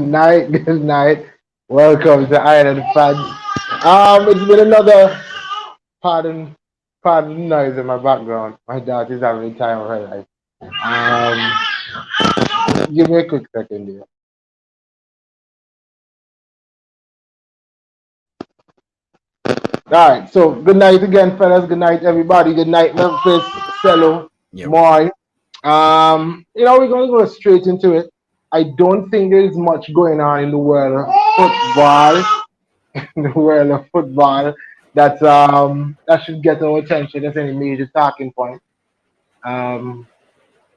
night, good night. Welcome to Ireland fans. It's been another pardon, pardon the noise in my background. My daughter's having the time of her life. Give me a quick second here. All right, so good night again, fellas. Good night, everybody. Good night, Memphis, Cello, Yo. Moy. We're gonna go straight into it. I don't think there's much going on in the world of football, in the world of football that should get our attention as any major talking point. Um,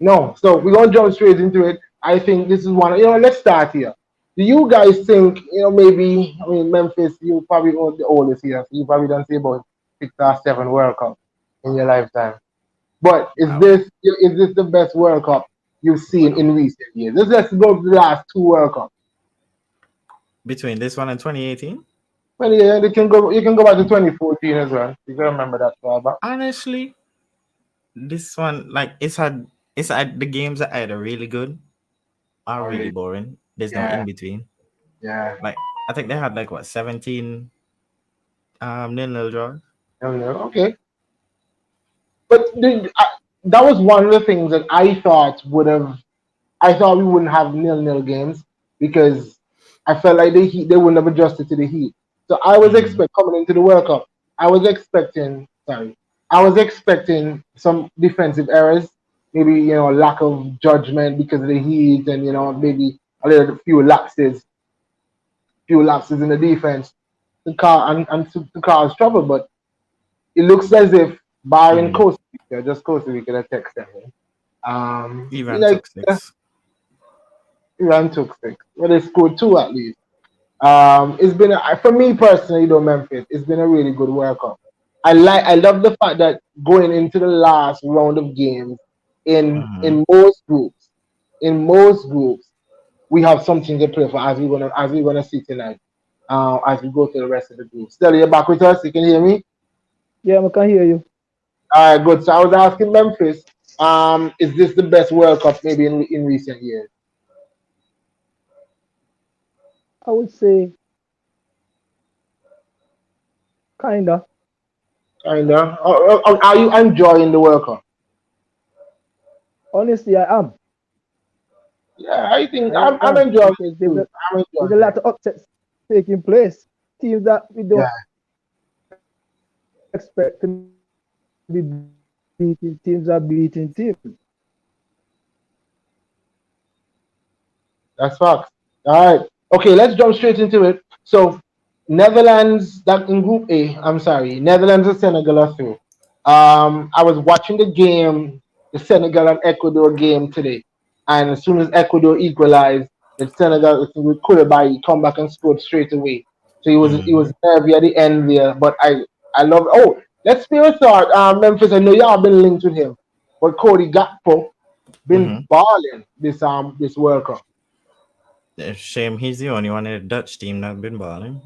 no, so we're gonna jump straight into it. I think this is one. Let's start here. Do you guys think maybe? I mean, Memphis, you probably the oldest here, so you probably don't see about 6 or 7 World Cup in your lifetime. But Wow. is this the best World Cup you've seen in recent years? Let's go to the last 2 World Cups. Between this one and 2018, Well, yeah, you can go back to 2014 as well. You can remember that far back. honestly, this one like it's had the games are either really good or Oh, really really? boring. There's no Yeah, in between. yeah. Like I think they had like what 17 nil draws. No, no, okay. But that was one of the things that I thought would have. I thought we wouldn't have nil-nil games because I felt like they wouldn't have adjusted to the heat. So I was Mm-hmm. expect coming into the World Cup. I was expecting. Sorry, I was expecting some defensive errors, maybe lack of judgment because of the heat, and maybe a little few lapses in the defense to cause trouble. But it looks as if barring Mm-hmm. Costa Rica, just Costa Rica that text them. Iran Like took 6. Iran took 6. Well, they scored 2 at least. It's been for me personally, though Memphis, it's been a really good World Cup. I love the fact that going into the last round of games in Mm-hmm. in most groups, in most groups, we have something to play for as we're gonna see tonight. As we go through the rest of the group. Still, you're back with us. You can hear me. Yeah, I can hear you. All right, good. So I was asking Memphis, is this the best World Cup maybe in recent years? I would say kinda. Kinda. Are you enjoying the World Cup? Honestly, I am. Yeah, I think I I'm am enjoying it because too. I'm there's a enjoying it. lot of upsets taking place. Teams that we Yeah, don't expect to be beating teams are beating teams. that's facts. All right. Okay, let's jump straight into it. So, Netherlands, that in Group A, I'm sorry, Netherlands and Senegal are through. I was watching the game, the Senegal and Ecuador game today, and as soon as Ecuador equalized, the Senegal with Koulibaly come back and scored straight away. So he was Mm-hmm. nervy at the end there, but I love. Oh, let's be a thought, Memphis. I know y'all been linked with him, but Cody Gakpo Mm-hmm. been balling this World Cup. Shame he's the only one in the Dutch team that's been balling.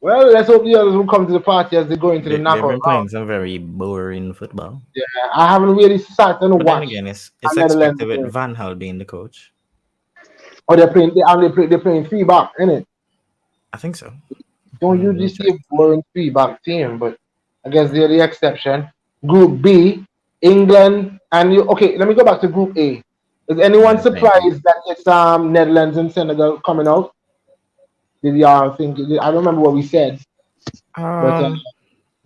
Well, let's hope the others will come to the party as they go into the They've knockout been round. playing some very boring football. Yeah, I haven't really sat and But then watched again, it's Netherlands expected with game. Van Hal being the coach. Or they're playing three back, innit? I think so. Don't Let usually me see check. a boring three back team, but I guess they're the exception. Group B, England and you. Okay, let me go back to Group A. Is Yeah, anyone the same thing. surprised that it's Netherlands and Senegal coming out? Did y'all think? I don't remember what we said, but Um,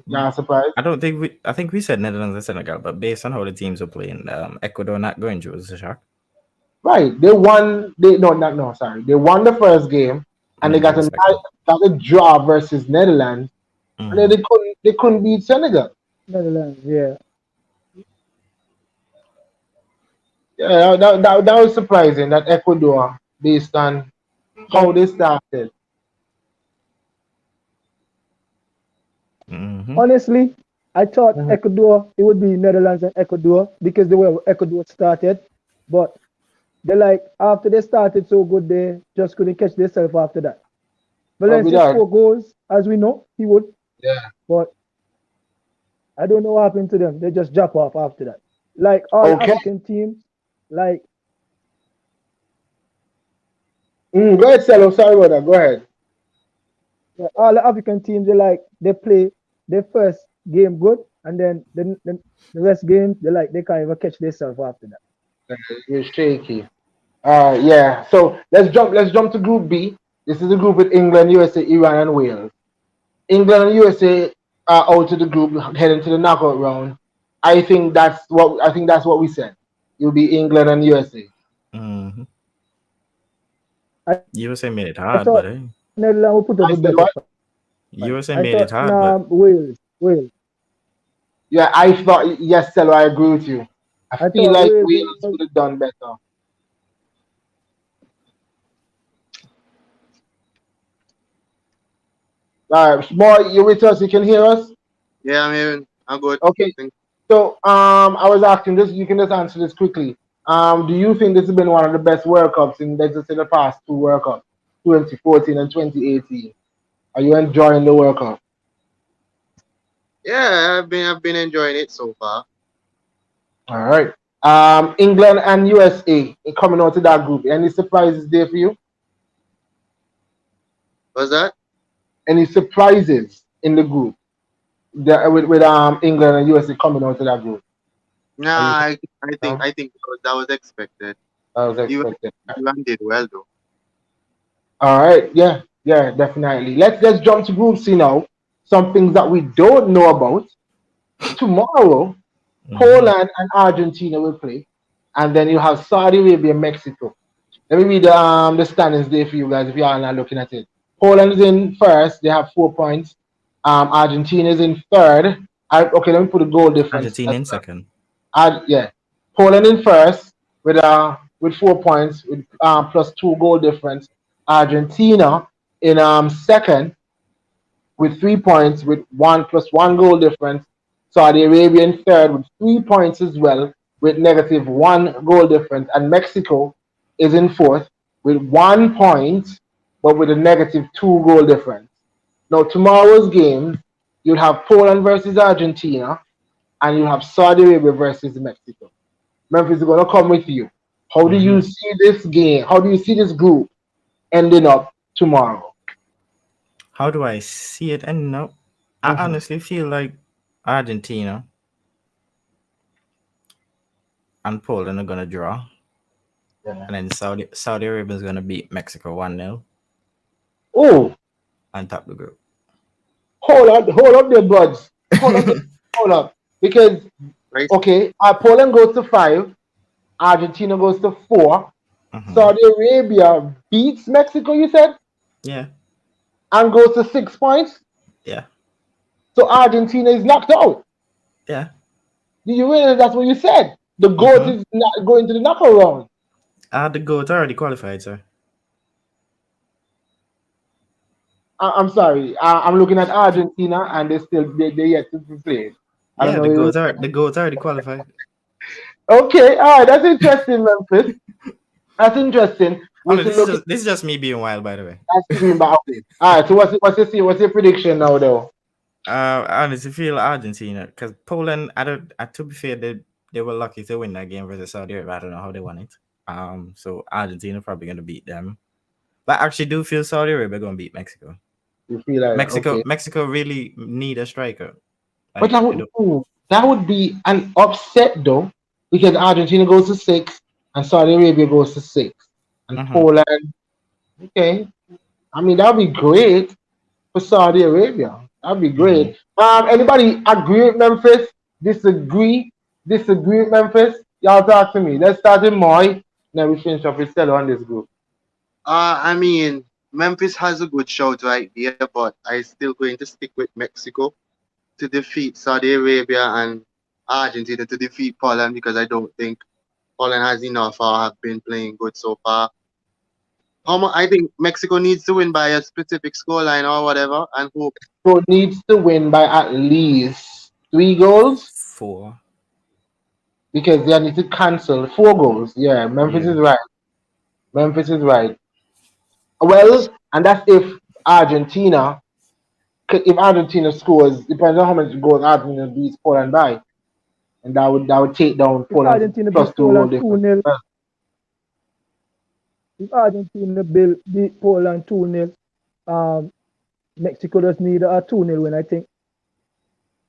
y'all surprised? I don't think we. I think we said Netherlands and Senegal, but based on how the teams are playing, Ecuador not going through is a shock. Right. They won. They no, not no. Sorry, they won the first game, and they Yeah, got a respect them. got a draw versus Netherlands, and then Mm-hmm. they couldn't beat Senegal. Netherlands, yeah. Yeah, that was surprising that Ecuador, based on how But they started. Mm-hmm. honestly, I thought Mhm. Ecuador, it would be Netherlands and Ecuador because the way Ecuador started. But they like after they started so good, they just couldn't catch themselves after that. Probably Valencia that. scored goals, as we know, he would, Yeah. but I don't know what happened to them. They just drop off after that. Like all Okay. African teams, like Go ahead, Cello. Sorry about that. Go ahead. Yeah, all the African teams they play their first game good, and then the rest games they can't even catch themselves after that. You're shaky. Yeah. So let's jump to Group B. This is the group with England, USA, Iran, and Wales. England and USA are out of the group, heading to the knockout round. I think that's what we said. It'll be England and USA. Hmm. I USA thought made it hard, but Netherlands hey, would put up a better fight. I said what? I thought USA made it hard, but Wales. Yeah, I thought yes, Cello. I agree with you. I I feel thought like Wales Wales would have done better. All right, more. You with us? You can hear us? Yeah, I'm hearing. I'm good. Okay. Thank- So I was asking this. You can just answer this quickly. Do you think this has been one of the best World Cups in, let's just say, the past two World Cups, 2014 and 2018? Are you enjoying the World Cup? Yeah, I've been enjoying it so far. All right. England and USA coming out of that group. Any surprises there for you? What's that? Any surprises in the group with England and USA coming out of that group? Are you? Nah, I think No, I think that was expected. I was Even expecting. Iran did well though. All right, yeah, yeah, definitely. Let's jump to Group C now. Some things that we don't know about. Tomorrow, hmm, Poland and Argentina will play, and then you have Saudi Arabia, Mexico. Let me read the standings there for you guys if you are not looking at it. Poland is in first; they have 4 points. Argentina is in third. Okay, let me put the goal difference Argentina as in well. second. Yeah, Poland in first with 4 points with plus two goal difference. Argentina in second with 3 points with one plus one goal difference. Saudi Arabia in third with 3 points as well with negative one goal difference. And Mexico is in fourth with 1 point but with a negative two goal difference. Now, tomorrow's game, you'll have Poland versus Argentina and you'll have Saudi Arabia versus Mexico. Memphis is going to come with you. How do you Hmm. see this game? How do you see this group ending up tomorrow? How do I see it? And no, I Mhm. honestly feel like Argentina and Poland are gonna draw, Yeah. and then Saudi Arabia is gonna beat Mexico 1-0 Oh, on top of the group. hold up there, buds. Hold up. Because, Right? okay, Poland goes to five, Argentina goes to four, Hmm. Saudi Arabia beats Mexico, you said, Yeah, and goes to 6 points. yeah, So Argentina is knocked out. yeah. Do you realize that's what you said? The GOAT Hmm. is not going to the knockout round. The goat already qualified, sir. I'm sorry. I'm looking at Argentina and they yet to be played. I don't Yeah, know. the goat already qualified. Okay, all right. That's interesting, Memphis. That's interesting. Oh We no, should look at this is just me being wild, by the way. that green back. Okay. All right. So what's your prediction now, though? I honestly feel Argentina because Poland. I don't. To be fair, they were lucky to win that game versus Saudi Arabia. I don't know how they won it. So Argentina probably gonna beat them. But I actually do feel Saudi Arabia gonna beat Mexico. You feel like that? Okay. Mexico really need a striker. But Like they don't. that would be an upset though, because Argentina goes to six and Saudi Arabia goes to six, and Hmm. Poland. Okay. I mean, that'd be great for Saudi Arabia. That'd be Hmm. great. Anybody agree with Memphis? Disagree? Disagree with Memphis? Y'all talk to me. Let's start with Moy. Then we finish up with Stella on this group. I mean, Memphis has a good shout right there, but I still going to stick with Mexico to defeat Saudi Arabia and Argentina to defeat Poland because I don't think Poland has enough or have been playing good so far. I think Mexico needs to win by a specific scoreline or whatever and hope. So needs to win by at least 3 goals Four. because they need to cancel 4 goals. Yeah, Memphis Yeah. is right. Memphis is right. Well, and that's if Argentina scores, depends on how many goals Argentina beats Poland by, and that would take down If Poland's Argentina plus beat two goal Poland difference. 2-0, if Argentina beat Poland 2-0, Mexico just need a 2-0 win, I think.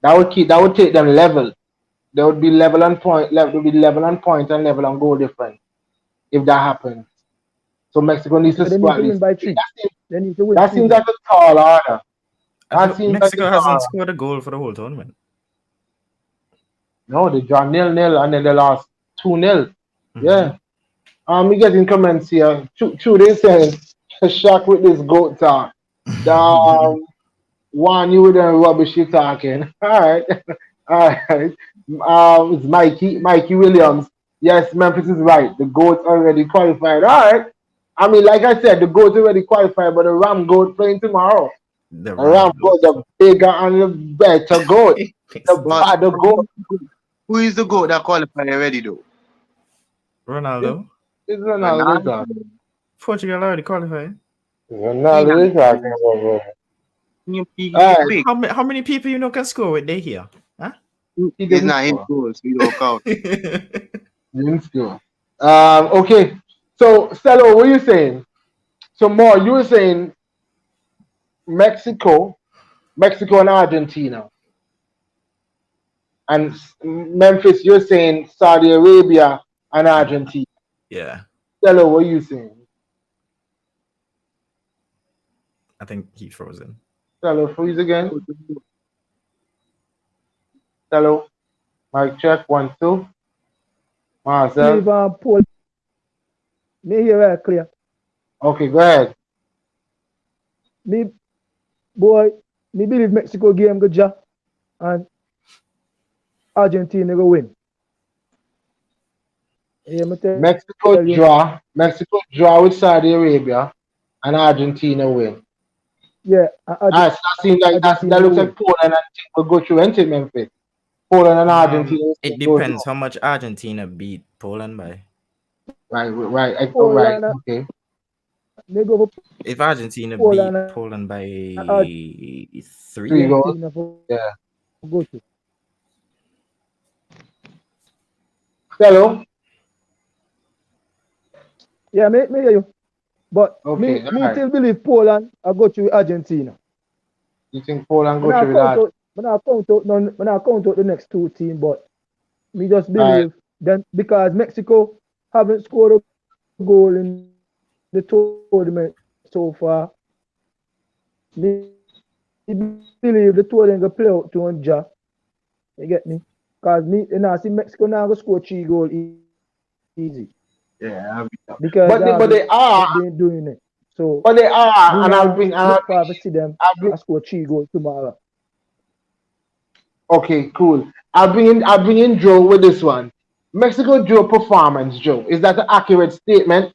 That would take them level. They would be level on point. They would be level on point and level on goal difference if that happens. So Mexico needs to So they score need at to win least. by 3. They need to win That 3 seems games. like a tall order. That seems like Mexico a tall hasn't order. scored a goal for the whole tournament. No, they draw 0-0 and then they lost 2-0. Mhm. Yeah. We getting comments here. True, they saying shock with this goat talk. One you with the rubbish you talking. All right. All right. It's Mikey Williams. Yes, Memphis is right. The goat already qualified. All right. I mean, like I said, the goat already qualified, but the Ram goat playing tomorrow. The The Ram Ram goat, the bigger and the better goat. The But better goat who is the goat that qualified already though? Ronaldo. is Ronaldo they Ronaldo. talking. Portugal already qualified. Ronaldo they talking about, bro. He All right. big. How many people you know can score with they here? Huh? He He's didn't not in score. goal, so he don't count. Didn't score. Okay. So, Stella, what are you saying? So, more, you were saying Mexico and Argentina. And Memphis, you're saying Saudi Arabia and Argentina. Yeah, Stella, what are you saying? I think he's frozen. Stella, freeze again. Stella, mic check, 1, 2. Marcel. Leave Poland. Me hear it clear. Okay, go ahead. Me believe Mexico game go ja and Argentina go win. Yeah, me tell Mexico you. draw with Saudi Arabia and Argentina win. Yeah, So that seems like that Argentina looks go like Poland and will go through into Memphis. Poland and Argentina It will go depends through. how much Argentina beat Poland by. Right. Poland, Right. Okay. they go for If Argentina Poland beat Poland by and 3 3, goals. Argentina for Yeah. go to. Hello. Yeah, me hear you. But Okay. me Alright. still believe Poland I go to Argentina. You think Poland When go I through that? count out the next 2 teams, but me just Right. believe then because Mexico haven't scored a goal in the tournament so far. Me believe the tournament gonna play out to one ja. You get me? Cause I see Mexico now go score 3 goals easy. Yeah. Because But they are. been doing it. So But they are. me And now look forward to see them I'll score 3 goals tomorrow. Okay, cool. I'll bring in Joe with this one. Mexico Joe performance, Joe. Is that an accurate statement?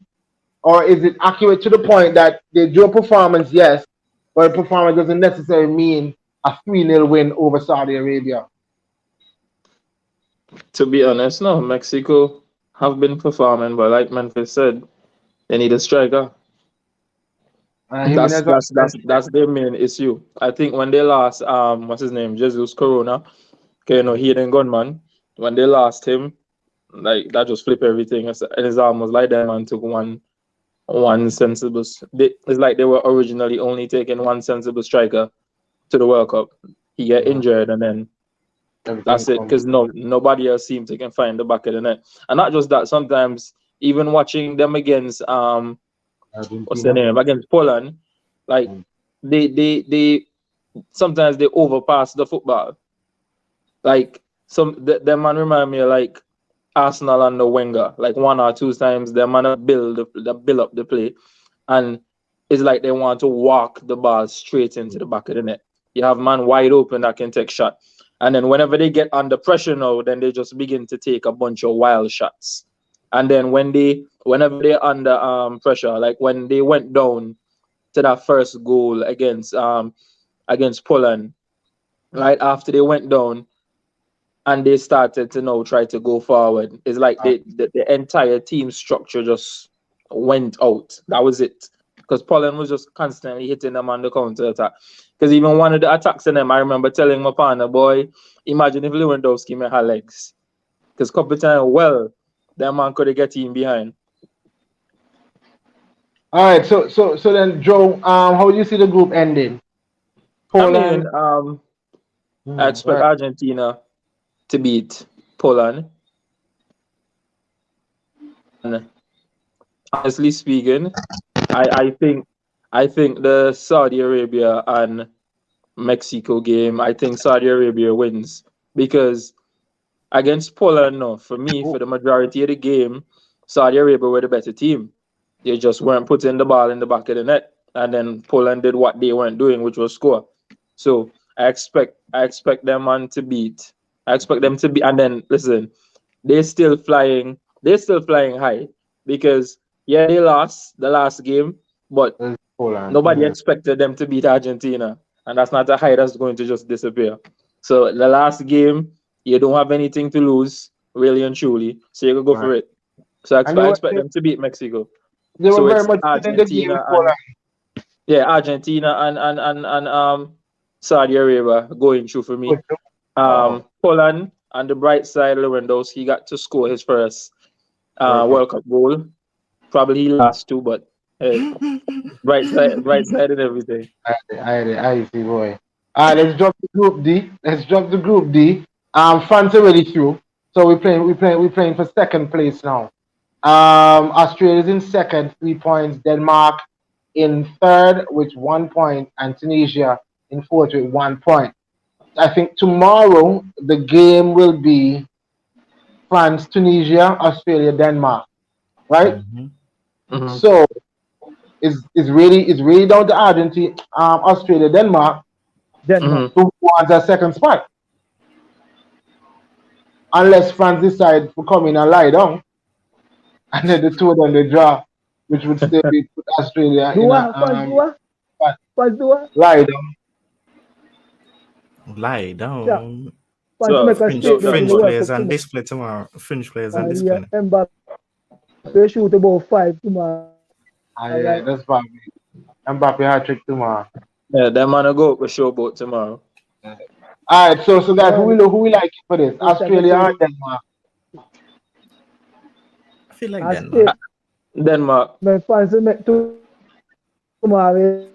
Or is it accurate to the point that the Joe performance, yes, but performance doesn't necessarily mean a 3-0 win over Saudi Arabia? To be honest, no. Mexico have been performing, but like Memphis said, they need a striker. Jimenez, That's their main issue. I think when they lost what's his name, Jesus Corona, okay, he ain't gunman. When they lost him, like that just flipped everything. And it's almost like that man took one sensible. It's like they were originally only taking one sensible striker to the World Cup. He get injured and then that's it. Because nobody else seemed to can find the back of the net. And not just that, sometimes even watching them against what's their name against Poland, like they sometimes they overpass the football. Like them man remind me of like Arsenal under Wenger. Like 1 or 2 times them man build up the play, and it's like they want to walk the ball straight into the back of the net. You have man wide open that can take shot, and then whenever they get under pressure now, then they just begin to take a bunch of wild shots. And then whenever they're under pressure, like when they went down to that first goal against Poland, right after they went down and they started to now try to go forward, it's like the entire team structure just went out. That was it. Because Poland was just constantly hitting them on the counter attack. Because even one of the attacks in them, I remember telling my partner, boy, imagine if Lewandowski made her legs. Because couple times, well, that man could have get him behind. All right. So then, Joe, how do you see the group ending? I mean, Poland. I expect Right. Argentina to beat Poland. And honestly speaking, I, I think I think the Saudi Arabia and Mexico game, I think Saudi Arabia wins because against Poland, no, for me, for the majority of the game, Saudi Arabia were the better team. They just weren't putting the ball in the back of the net, and then Poland did what they weren't doing, which was score. So I expect them man to beat. I expect them to be, and then listen, they're still flying high because yeah, they lost the last game, but It's Poland. nobody expected them to beat Argentina, and that's not a high that's going to just disappear. So the last game, you don't have anything to lose, really and truly. So you can go Right. for it. So And I expect them to beat Mexico. they were So very it's much still in the game, Argentina and Poland. yeah, Argentina and Saudi Arabia going through for me. Oh, Poland on the bright side, Lewandowski got to score his first perfect. World Cup goal. Probably he last two, but hey, bright side and everything. I see, boy. All right, let's drop the group D. Let's drop the group D. France already through, so we're playing for second place now. Australia's in second, 3 points. Denmark in third with 1 point, and Tunisia in fourth with 1 point. I think tomorrow the game will be France, Tunisia, Australia, Denmark. Right? Mhm. Mhm. So it's really down to Argentina, Australia, Denmark, Denmark. Mhm. who wants a second spot. Unless France decide to come in and lie down, and then the two of them they draw, which would still be put Australia in a Dua, fans dua, spot. fans dua. Lie down. Lie Yeah, down. fans So make a French so statement in the French World players Cup on tomorrow. display tomorrow. French players on And yeah, display. Mbappe shoot about five tomorrow. Yeah, Like, that's probably Mbappe hat trick tomorrow. yeah, that man will go up a showboat tomorrow. All right, so guys, yeah, who we like for this? they start to Australia say or Denmark? I feel like I Denmark. stay. Denmark. My fans will make tomorrow.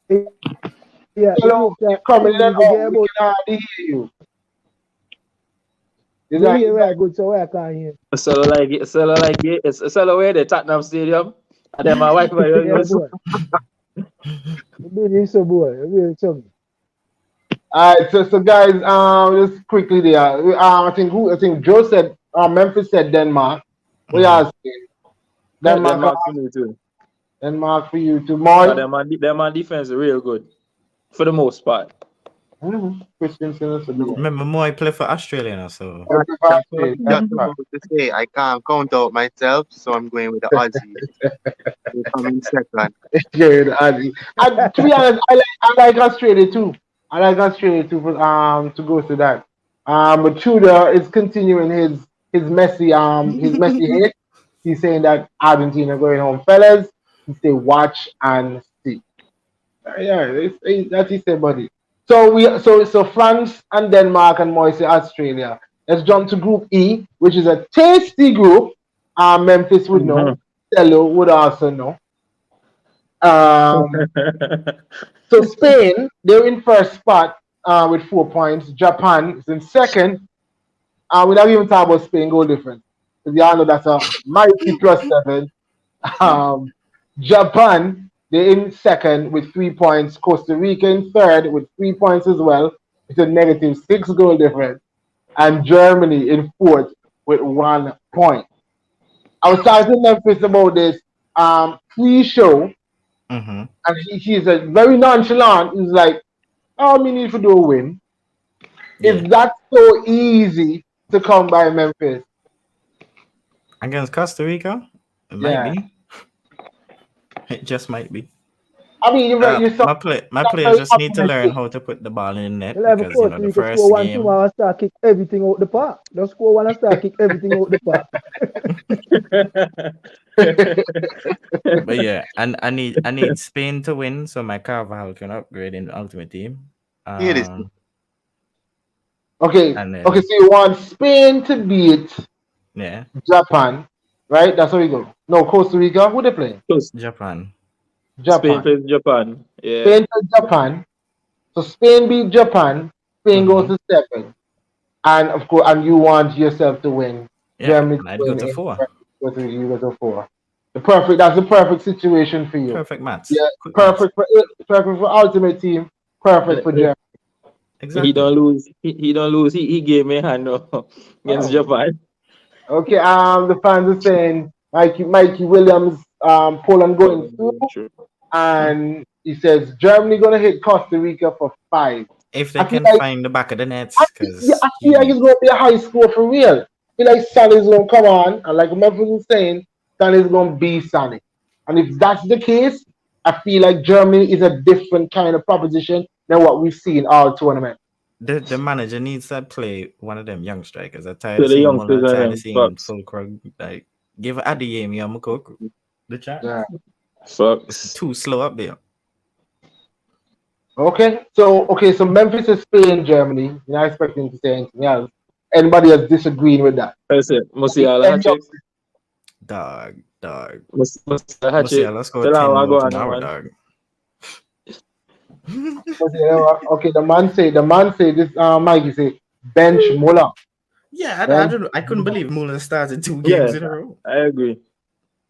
Yeah, the Hello, group you're chat coming thing in and we out. get We about can hardly hear you. Is you that hear very good, so I can't hear. Sell away the Tottenham Stadium. And then my wife will Yeah, use. boy. You really so boy. You really so. all right? So guys, just quickly there. I think Joe said Memphis said Denmark. We Mhm. are saying Yeah, Denmark. Denmark for me too. Denmark for you But tomorrow. their man defense is real good for the most part. Christensen is a good one. Remember, Moy play for Australia now, so That's what I was That's just right. about to say. I can't count out myself, so I'm going with the Aussies. They come in second. Yeah, to be honest, I like Australia too. I like Australia too for to go to that. But Tudor is continuing his messy hit. He's saying that Argentina going home, fellas. He say watch and see. Yeah, that's he said, buddy. So France and Denmark and Moise Australia. Let's jump to Group E, which is a tasty group. Memphis would know. Mhm. Cello would also know. Um, so Spain, they're in first spot with 4 points. Japan is in second. We're not even talking about Spain goal difference. Because y'all know that's a mighty +7. Um, Japan, they're in second with 3 points. Costa Rica in third with 3 points as well. It's a -6 goal difference. And Germany in fourth with 1 point. I was talking to Memphis about this pre-show, mhm. and he's very nonchalant. He's like, "All we need to do a win. Yeah. Is that so easy to come by Memphis?" Against Costa Rica, it might Yeah, be. It just might be. I mean, you're so My not players very just need to learn optimistic. how to put the ball in the net Well, every because Costa the Rica score first one game. tomorrow, start kick everything out the park. Just score one and start kick everything out the park. But yeah, and I need Spain to win so my Carvajal can upgrade in the ultimate team. Here it is. Okay, And okay. then So you want Spain to beat yeah, Japan, right? That's how we go. No, Costa Rica. Who they playing? So Japan. Spain Japan. plays Japan. Yeah. Spain to Japan. So Spain beat Japan. Spain goes Mhm. to 7, and of course, and you want yourself to win. Yeah, Germany to and I'd go win. to 4. You go to 4. The perfect. That's the perfect situation for you. Perfect maths. Yeah, Quick maths. perfect for ultimate team. Perfect for Germany. He Exactly. don't lose. He don't lose. He gave me a hand no, against Oh. Japan. Okay. The fans are saying Mikey Williams, Poland going through, True. and he says Germany gonna hit Costa Rica for 5. If they I feel can like find the back of the I nets, yeah, because I feel like it's gonna be a high score for real. I feel like Sonny's gonna come on, and like Memphis was saying, Sonny's gonna be Sonny. And if that's the case, I feel like Germany is a different kind of proposition than what we've seen all tournament. the manager needs to play one of them young strikers. I'm tired To of the seeing Muller, youngsters and tired of them. seeing Fucks. Fulkrug. Like, give Adeyemi Yamakoko the chance. Yeah. Fucks. Too slow up there. So Memphis is Spain, Germany. You're not expecting to say anything else. Anybody else disagreeing with that? That's it. Musiala hat trick. Dog. Musiala hat trick. Musiala scored Tell her 10 what more go on, tomorrow, man. dog. Okay, the man say this. Mikey say bench Muller. Yeah, I Bench. don't know. I couldn't believe Muller started 2 games Yeah, in a row. I agree.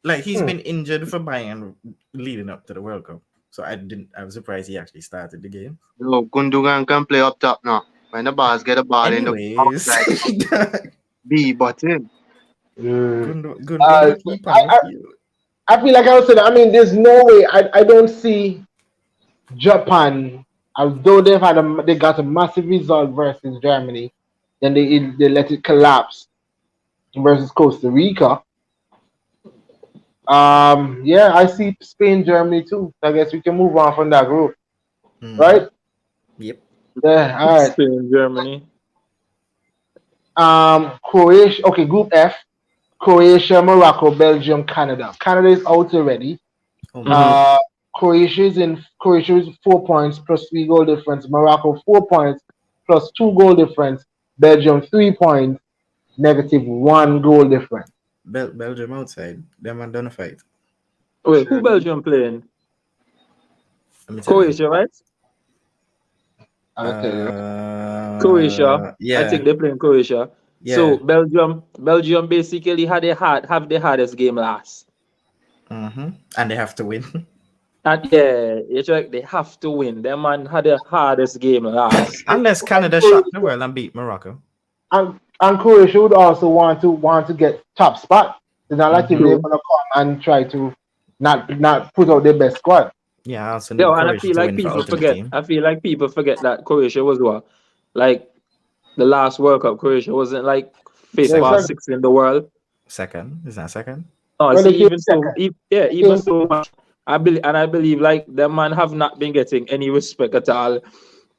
Like, he's Hmm. been injured for Bayern leading up to the World Cup. So I was surprised he actually started the game. No, Gundogan can play up top now. When the bars get a ball in the Anyways, outside, B button. Gundogan keep on the I, field. I feel like I was saying. I mean, there's no way. I don't see Japan, although they got a massive result versus Germany, then they let it collapse versus Costa Rica. Yeah, I see Spain, Germany too. I guess we can move on from that group, right? Yep. Yeah, all right. Spain, Germany. Croatia. Okay, Group F. Croatia, Morocco, Belgium, Canada. Canada is out already. Oh, Mhm. Croatia is 4 points plus 3 goal difference. Morocco 4 points plus 2 goal difference. Belgium 3 points, -1 goal difference. Belgium outside. Them and done a fight. Wait, who Belgium playing? Let me tell you. Croatia, right? I'll tell you. Croatia. I Yeah. think they're playing Croatia. Yeah. So Belgium basically have the hardest game last. And they have to win. And yeah, it's like they have to win. Them man had the hardest game last. Unless Canada shocked the world and beat Morocco. And Croatia would also want to get top spot. It's not like if they're True. gonna come and try to not put out their best squad. Yeah, I also need Yeah, and I Croatia feel to like win for people Ultimate forget. Team. I feel like people forget that Croatia was what, like the last World Cup. Croatia wasn't like fifth Yeah, or second. sixth in the world. Second. Is that second? Oh, Well, see, they came second. even so much. I believe like them man have not been getting any respect at all.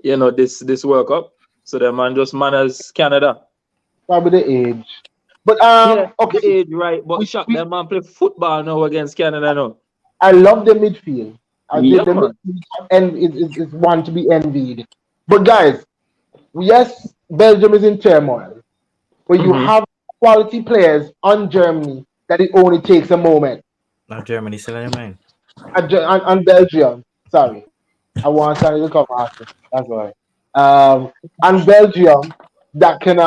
You know this World Cup. So them man just manners Canada. Probably the age. But Yeah, the okay. age right, but We, shock we, them man play football now against Canada now. I love the midfield. Yeah, The man. midfield and is one to be envied. But guys, yes, Belgium is in turmoil, but you Mhm. have quality players on Germany that it only takes a moment. Now Germany still in your mind. And Belgium, sorry, I want something to come after. That's why. And Belgium that can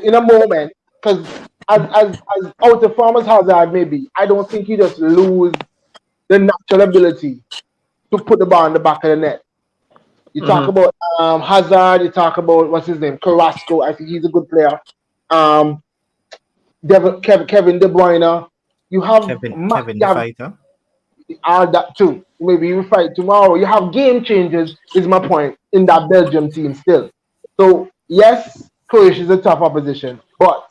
in a moment because as out of farmers hazard maybe I don't think you just lose the natural ability to put the ball in the back of the net. You talk about Hazard. You talk about what's his name, Carrasco. I think he's a good player. Um, Kevin De Bruyne. You have Kevin you the have fighter. all that too. Maybe you fight tomorrow. You have game changers. Is my point in that Belgium team still? So yes, Croatia is a tough opposition, but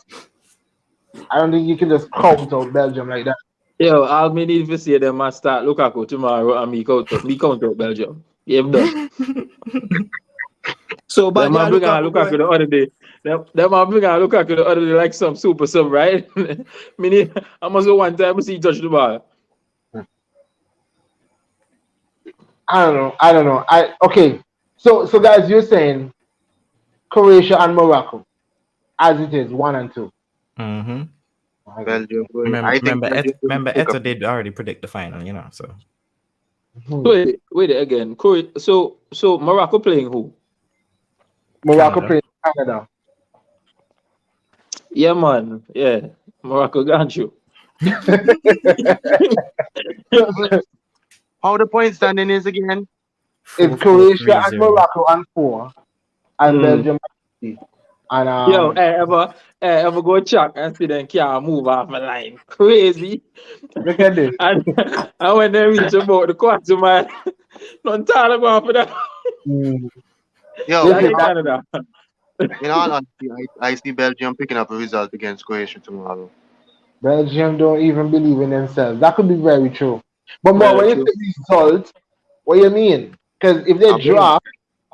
I don't think you can just count out Belgium like that. Yo, all me need to see them man start Lukaku tomorrow and me count out Belgium. Game done. So bad, Them yeah, man bring on Lukaku Lukaku going. the other day. Them man bring on Lukaku the other day like some super sub, right? Me need, I must go one time to see he touch the ball. I don't know. Okay. So guys, you're saying Croatia and Morocco as it is 1 and 2. Mm-hmm. Belgium will. Remember, I think Belgium will remember, pick up. Eto did already predict the final, you know. So Wait again. So Morocco playing who? Morocco Canada. playing Canada. Yeah, man. Yeah, Morocco got you. How the point standing is again? It's 4-4, Croatia and 3-0. Morocco on 4, and Belgium on 3. And Yo, ever go check and see them can't move off a line? Crazy. look at this. and when they reach about the quarter mile, not time go for that. Mm. Yo, Listen, That in Canada. in all honesty, I see Belgium picking up a result against Croatia tomorrow. Belgium don't even believe in themselves. That could be very true. But more Very when you true. say result, what you mean? Because if I they win. draw,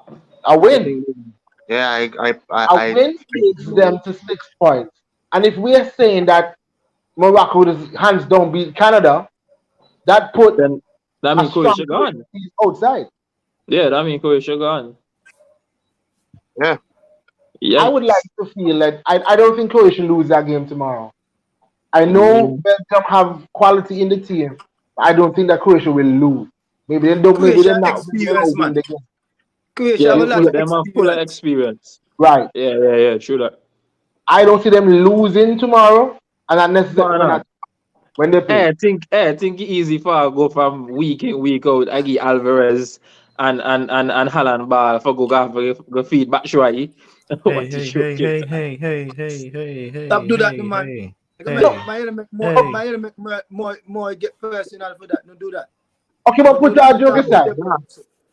a I win. think, yeah, A win takes them to 6 points. And if we are saying that Morocco is hands down beat Canada, that put Then that a means strong Croatia gone. team outside. Yeah, that means Croatia gone. yeah. Yeah. I would like to feel that I don't think Croatia lose that game tomorrow. I know Belgium have quality in the team. But I don't think that Croatia will lose. Maybe they don't. Maybe Croatia they're not. Maybe they experience, don't win man. the game. Croatia Yeah, have a They- lot of them are full of experience. experience. Right. Yeah, true that. I don't see them losing tomorrow, and not necessarily No. when they play. I think it's easy for I go from week in, week out. I get Alvarez and Haaland ball for go feedback Shuai. Hey, What hey, is hey, shooting? hey, Stop do that, hey, man. hey, My make more, hey. my make more get personal for that. No do that. Okay, but put that joke aside.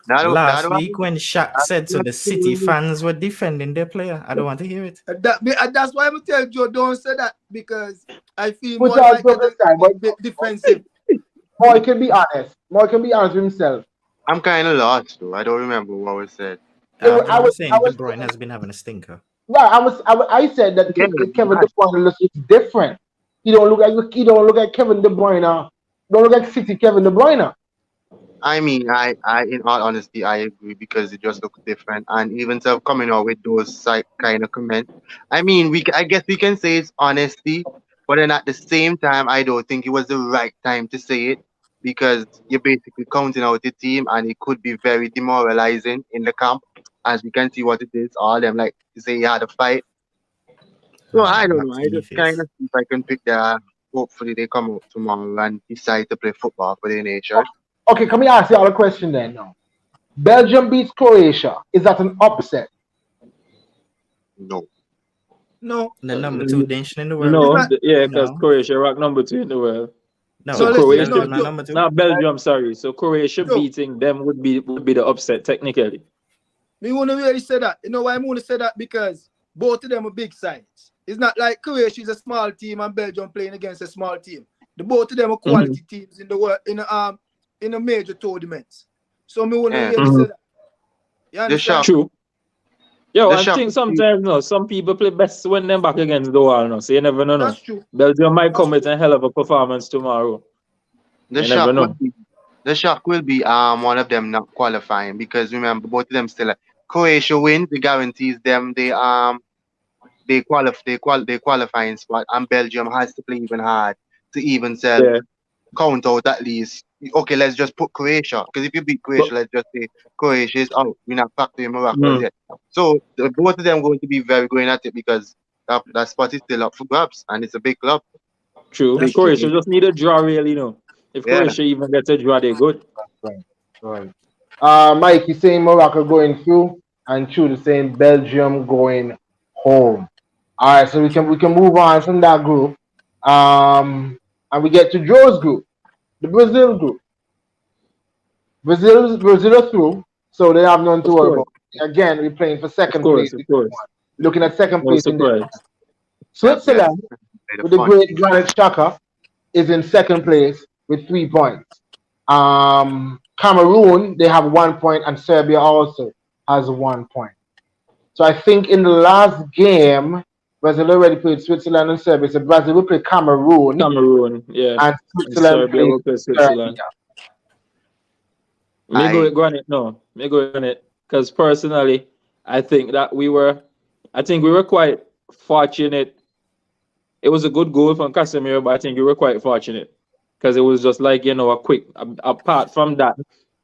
Last week when Shaq said so, the City fans were defending their player. I don't want to hear it. That's why I'm tell Joe don't say that because I feel Put more that like joke aside. But bit defensive. Moy can be honest. Moy can be honest with himself. I'm kind of lost, though. I don't remember what was said. I I'm was saying De I was Bruyne has been having a stinker. right. I said that Yeah, Kevin De Bruyne looks different. He don't look like Kevin De Bruyne. Don't look like City Kevin De Bruyne. I mean, in all honesty, I agree because it just looks different, and even so coming out with those kind of comments. I mean, I guess we can say it's honesty, but then at the same time, I don't think it was the right time to say it because you're basically counting out the team, and it could be very demoralizing in the camp, as we can see what it is. All them like to say you had a fight. So I don't know. I Maxini just kind face. of see if I can pick their. Hopefully, they come out tomorrow and decide to play football for their nation. Okay, can we ask you all a question then now? Belgium beats Croatia. Is that an upset? No. No. The number 2 nation in the world. No, not- because No. Croatia rank number 2 in the world. No, So listen, Croatia, no, Belgium not number 2. not Belgium, sorry. So Croatia Joe. beating them would be the upset technically. Me wanna really say that. You know why I wanna say that? Because both of them are big sides. It's not like Croatia is a small team and Belgium playing against a small team. The both of them are quality teams in the world in a major tournaments. So me wanna really say that. You understand? True. Yo, The I shock think would sometimes some people play best when they're back against the wall now. So you never know. That's true. Belgium might come with a hell of a performance tomorrow. The You never shock know. would be one of them not qualifying because remember both of them still Croatia wins, it guarantees them they qualifying spot, and Belgium has to play even hard to even sell Yeah. count out at least. Okay, let's just put Croatia because if you beat Croatia, let's just say Croatia is out. We're not factoring Morocco Mm. yet. So both of them going to be very going at it because that spot is still up for grabs and it's a big club. True. That's Croatia true. just need a draw, really. If Yeah. Croatia even gets a draw, they're good. Right. Mike, he's saying Morocco going through, and Trude is saying Belgium going home. All right, so we can move on from that group, and we get to Joe's group, the Brazil group. Brazil are through, so they have none to Of worry course. about. Again, we're playing for Of second course. place. Of course. Looking at second No place in this. surprise. Switzerland, Play with the fun. great Granit Xhaka, is in second place with 3 points. Cameroon, they have 1 point, and Serbia also has 1 point. So I think in the last game, Brazil already played Switzerland and Serbia. So Brazil will play Cameroon, Cameroon, yeah. and And Switzerland Serbia plays will play Switzerland. Serbia. Me go with Granite, no. Me go with Granite. Because personally, I think we were quite fortunate It was a good goal from Casemiro, but I think we were quite fortunate because it was just like a quick. Apart from that,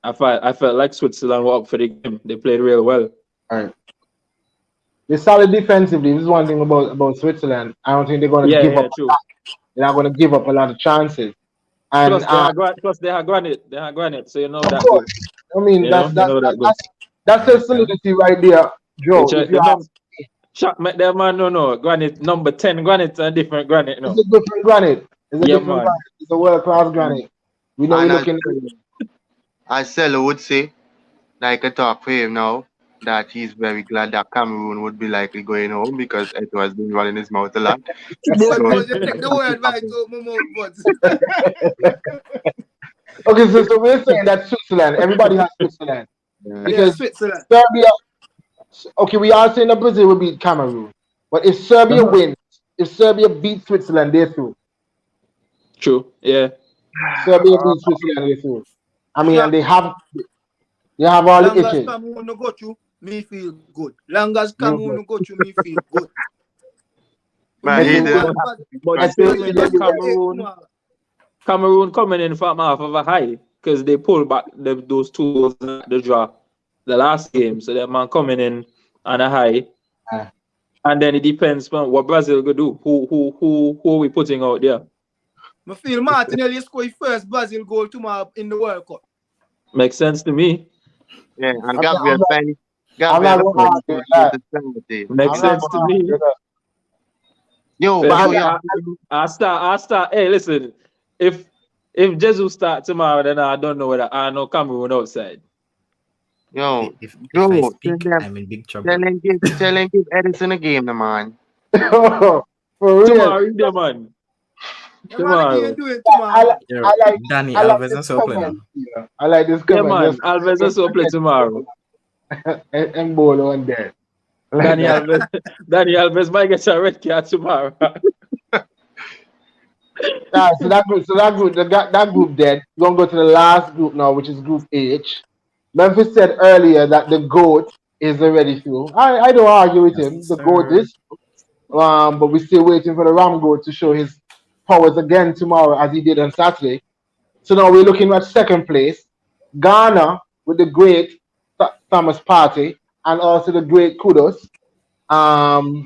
I felt like Switzerland were up for the game. They played real well. All right. They're solid defensively. This is one thing about Switzerland. I don't think they're going to give up. True. They're not going to give up a lot of chances. And Plus they had granite. They had granite, so you know of that course, good. I mean that's the solidity right there, Joe. If you ask, Chuck met them man, no. Granite number 10 granite and different granite, no. it's a different granite. It's a Yeah, different man. granite. It's a world class granite. We know And we're looking. as Selo would say, I can talk for him now, that he's very glad that Cameroon would be likely going home because Eto has been running his mouth a lot. Boy, you take the word right out my mouth, but Okay, so we're saying that Switzerland. Everybody has Switzerland Yeah. because Switzerland. Serbia. Okay, we are saying that Brazil will beat Cameroon, but if Serbia wins, if Serbia beats Switzerland, they're through. True. Yeah. Serbia beats Switzerland, they're through. I mean, and they have all Long the as itches. Cameroon no go through, me feel good. Long as Cameroon no go through, me feel good. Man, he did. But I still, think Cameroon coming in from half of a high because they pulled back those two goals in the draw the last game. So that man coming in on a high. And then it depends on what Brazil go do. Who are we putting out there? I feel Martinelli score his first Brazil goal tomorrow in the World Cup. Makes sense to me. Yeah, and Gabriel finally. I'm not going to argue with that. Makes sense to me. Yo, Yeah, I start. Hey, listen. If Jesus start tomorrow, then I don't know whether I know Cameroon outside. yo, If Joe, I tell speak, them, I'm in big trouble. tell them give Edison a game, the man. For real. Tomorrow, yeah, man. Tomorrow. I like Danny I like Alves this and so playing. comment here. I like this Yeah, comment. man. Just- Alves also play tomorrow. and Bolo and there. Danny Alves might get a red card tomorrow. So that group dead. We're gonna go to the last group now, which is Group H. Memphis said earlier that the GOAT is already through. I don't argue with him. Yes, The sir. GOAT is, but we're still waiting for the Ram GOAT to show his powers again tomorrow, as he did on Saturday. So now we're looking at second place, Ghana with the great Thomas Partey and also the great Kudos.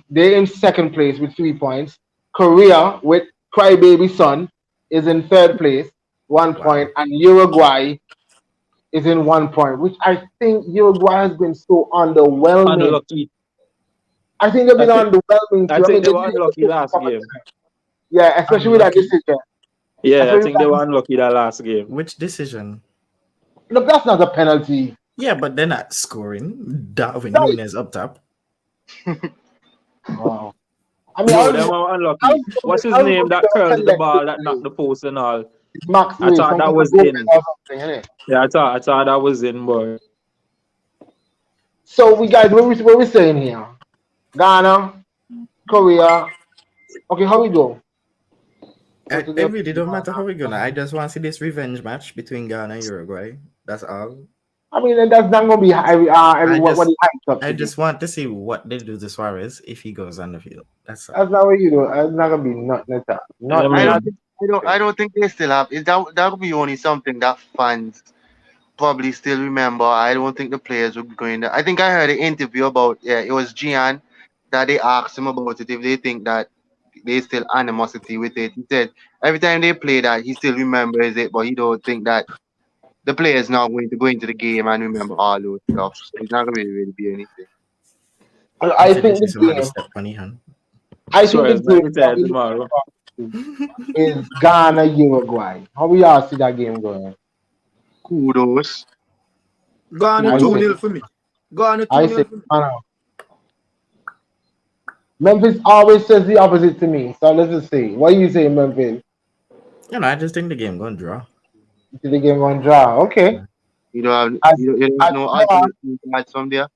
They're in second place with 3 points. Korea with Crybaby Son is in third place, 1 point, and Uruguay is in 1 point, which I think Uruguay has been so underwhelming. Unlucky. I think they've been underwhelming. I think they were unlucky last game. Yeah, especially with that decision. Yeah, I think they were unlucky that last game. Which decision? Look, that's not a penalty. Yeah, but they're not scoring. Darwin No. Nunes up top. Wow. I mean, No, they were unlucky. What's his name that curled the ball that knocked the post and all? Max I thought that was in. innit? Yeah, I thought that was in, boy. So we guys, what we saying here? Ghana, Korea. Okay, how we go? It really don't matter how we're gonna. I just want to see this revenge match between Ghana and Uruguay. That's all. I mean, and that's not gonna be what he hyped up. I just want to see what they do to Suarez if he goes on the field. That's all. That's not what you do. That's not gonna be nothing at all. Not I don't think they still have. That would be only something that fans probably still remember. I don't think the players would be going there. I think I heard an interview about it was Gian that they asked him about it if they think that they still animosity with it. He said every time they play that he still remembers it, but he don't think that the players now going to go into the game and remember all those stuff. So it's not gonna really be anything. I think the somebody game. step on his hand. I Sorry, think the game tomorrow. is Ghana Uruguay. How we all see that game going? Kudos. Ghana I 2-0 for me. Ghana I 2-0 say for me. Ghana. Memphis always says the opposite to me. So let's just see. What do you say, Memphis? I just think the game gonna draw. You see the game on draw. Okay. You don't have you don't have no odds from there.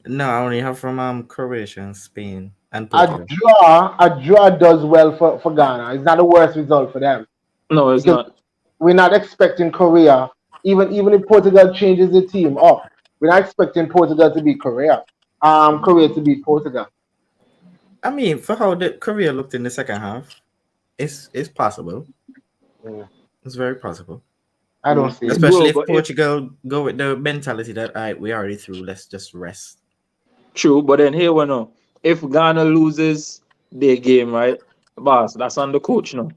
No, I only have from Croatia and Spain and A Portugal. draw does well for Ghana. It's not the worst result for them. No, it's Because not. we're not expecting Korea, even if Portugal changes the team up, we're not expecting Portugal to beat Korea. Korea to beat Portugal. I mean, for how the career looked in the second half, it's possible. Yeah. It's very possible. I don't see it. Especially if but Portugal go with the mentality that we already through, let's just rest. true, but then here we know. If Ghana loses their game, right, boss, that's on the coach now.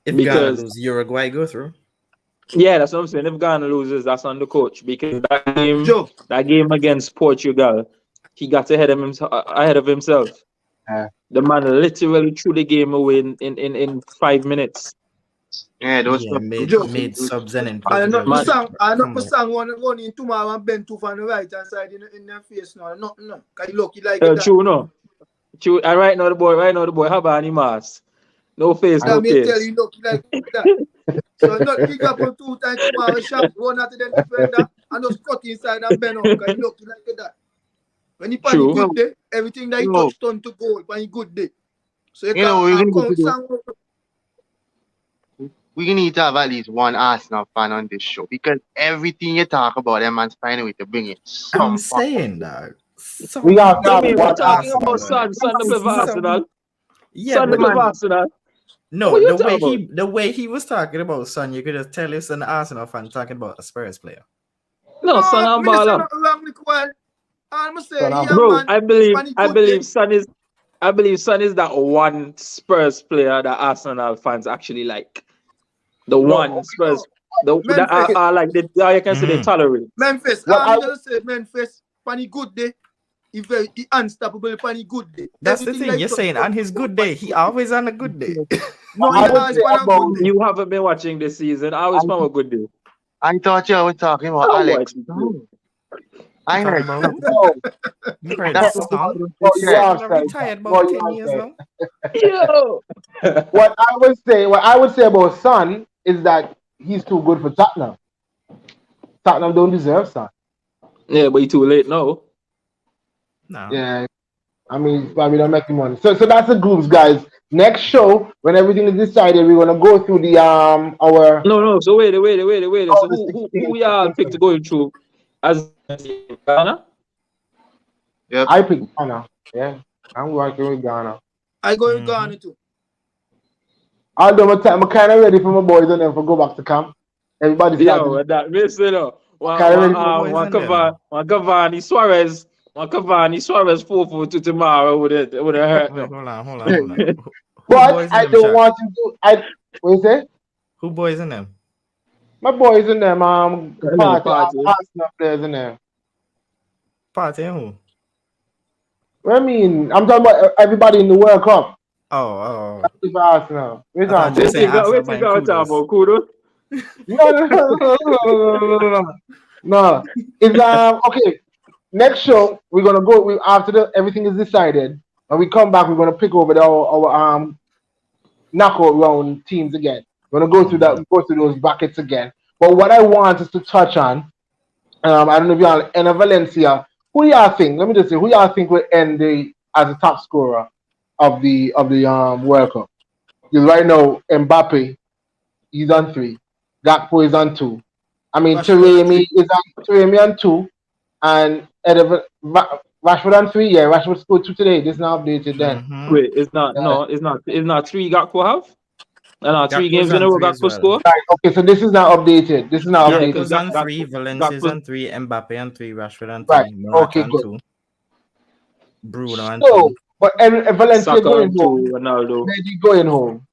If Ghana Because lose, Uruguay go through. yeah, that's what I'm saying. If Ghana loses, that's on the coach. Because Joe, that game against Portugal, he got ahead of himself. Yeah. The man literally threw the game away in 5 minutes. Yeah, those Yeah, made Joe. subs and in I know Portugal. my Man, song. I know Come my back. song one run in tomorrow and bend tooth on the right hand side in their face now. Nothing, no. Cause you lucky like that. true, no. True. And right now the boy, have any mask. No face, That no may tell case. you lucky like that. So not pick up on 2 times tomorrow, shot, run out to the defender and just cut inside and bend up. Cause you lucky like that. When he pan a True. good day, everything that he No. touch turn to gold pan a good day. So you You know, can we need to count do. song. We need to have at least one Arsenal fan on this show because everything you talk about, that man's finding a way to bring it. I'm Some fuck. saying that. So We have to I have mean, one we're talking Arsenal. about Son the play for Arsenal. Yeah, Son the but play for Arsenal. no, What you the way talking the way he was talking about Son, you could just tell it's an Arsenal fan talking about a Spurs player. No, Son and me say Bala. nothing wrong with Kwan. I'm say, Son and yeah, Bro, man. I believe pan a good day. Son is that one Spurs player that Arsenal fans actually like. The one Spurs that Memphis. are like the you can say they tolerate. Memphis. What I'm I- just say Memphis. Pan a good day. He unstoppable pan a good day. That's the Everything thing that you're he saying. touch On his good day, he always on a good day. No, I he would always say pan a about- good day. You haven't been watching this season. I always found a good day. I thought you were talking about I Alex. watched it. No. I Talking heard about some- No, You heard That's that song? what you Yeah. have Song said. retired What about you 10 have years said. now. Yo. What I would say about Son is that he's too good for Tottenham. Tottenham don't deserve Son. Yeah, but you too late now. No. Yeah, I mean, probably don't make the money. So that's the groups, guys. Next show, when everything is decided, we're gonna go through the our. No. So wait. Oh, So the who 16. y'all pick to go through as Ghana? Yep. I pick Ghana. Yeah, I'm working with Ghana. I go with Ghana too. Although I'm kind of ready for my boys and them to go back to camp. Everybody's Yo, starting. with that listen, Carry me. Boys and them. one Cavani Suarez 4-4 tomorrow would it hurt. Wait, No. hold on. Who But boys in I them, don't Shaq? want to do. What you say? Who boys in them? My boys and them party Party. Arsenal players in there. Party and who? What I mean, I'm talking about everybody in the World Cup. Oh. It's Arsenal. We're I thought talking you about. said Arsenal Wait, buying talking kudos. about kudos. No. It's okay. Next show we're gonna go. After everything is decided, and we come back, we're gonna pick over our knockout round teams again. We're gonna go through that, go through those brackets again. But what I want is to touch on. I don't know if y'all Enna Valencia. Who y'all think? Let me just say, who y'all think will end as the top scorer of the World Cup? Because right now Mbappe, he's on 3. Gakpo is on 2. I mean, Taremi on 2, and Rashford on 3. Yeah, Rashford scored 2 today. This is not updated then. Mhm. Wait, it's not 3 Gakpo have? And 3 Gakpo's games in a on row 3 as Gakpo well. score? Right. Okay, so this is not updated. This is not Yeah, updated. Gakpo's on Gakpo- 3, Valencia's Gakpo- on 3, Mbappe on 3, Rashford on 3, Right. Morata Okay, on good. 2, Bruno on So, 2. but Valencia Saka going and home. 2, Ronaldo. Messi going home.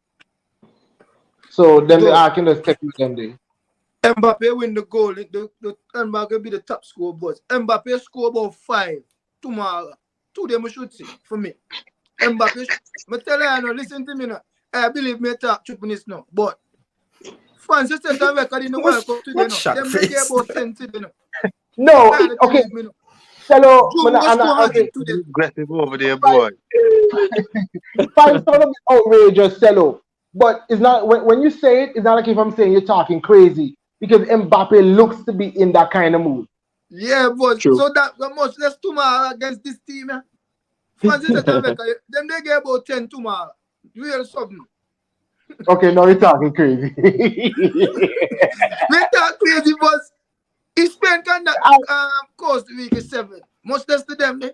So then I can just take with them there. Mbappe win the goal. The Mbappe be the top scorer, but Mbappe score about 5 tomorrow. 2 them should see for me. Mbappe, I tell you, no, listen to me now. I believe me talk this now, but France set a record in the World Cup today. What No. shot Them they get face? about 10 today. No. No, Can't okay. believe me, no. Hello, Joe was okay. today. aggressive over there, boy. Fine, it's not a bit outrageous, Cello. But it's not when you say it, it's not like if I'm saying you're talking crazy because Mbappe looks to be in that kind of mood. Yeah, but True. so that much less tomorrow against this team. Yeah. France set a record. Them they get about 10 tomorrow. Real something. Okay, now you're talking crazy. We talk crazy, but Spain can that Costa Rica 7. Much less to them, eh?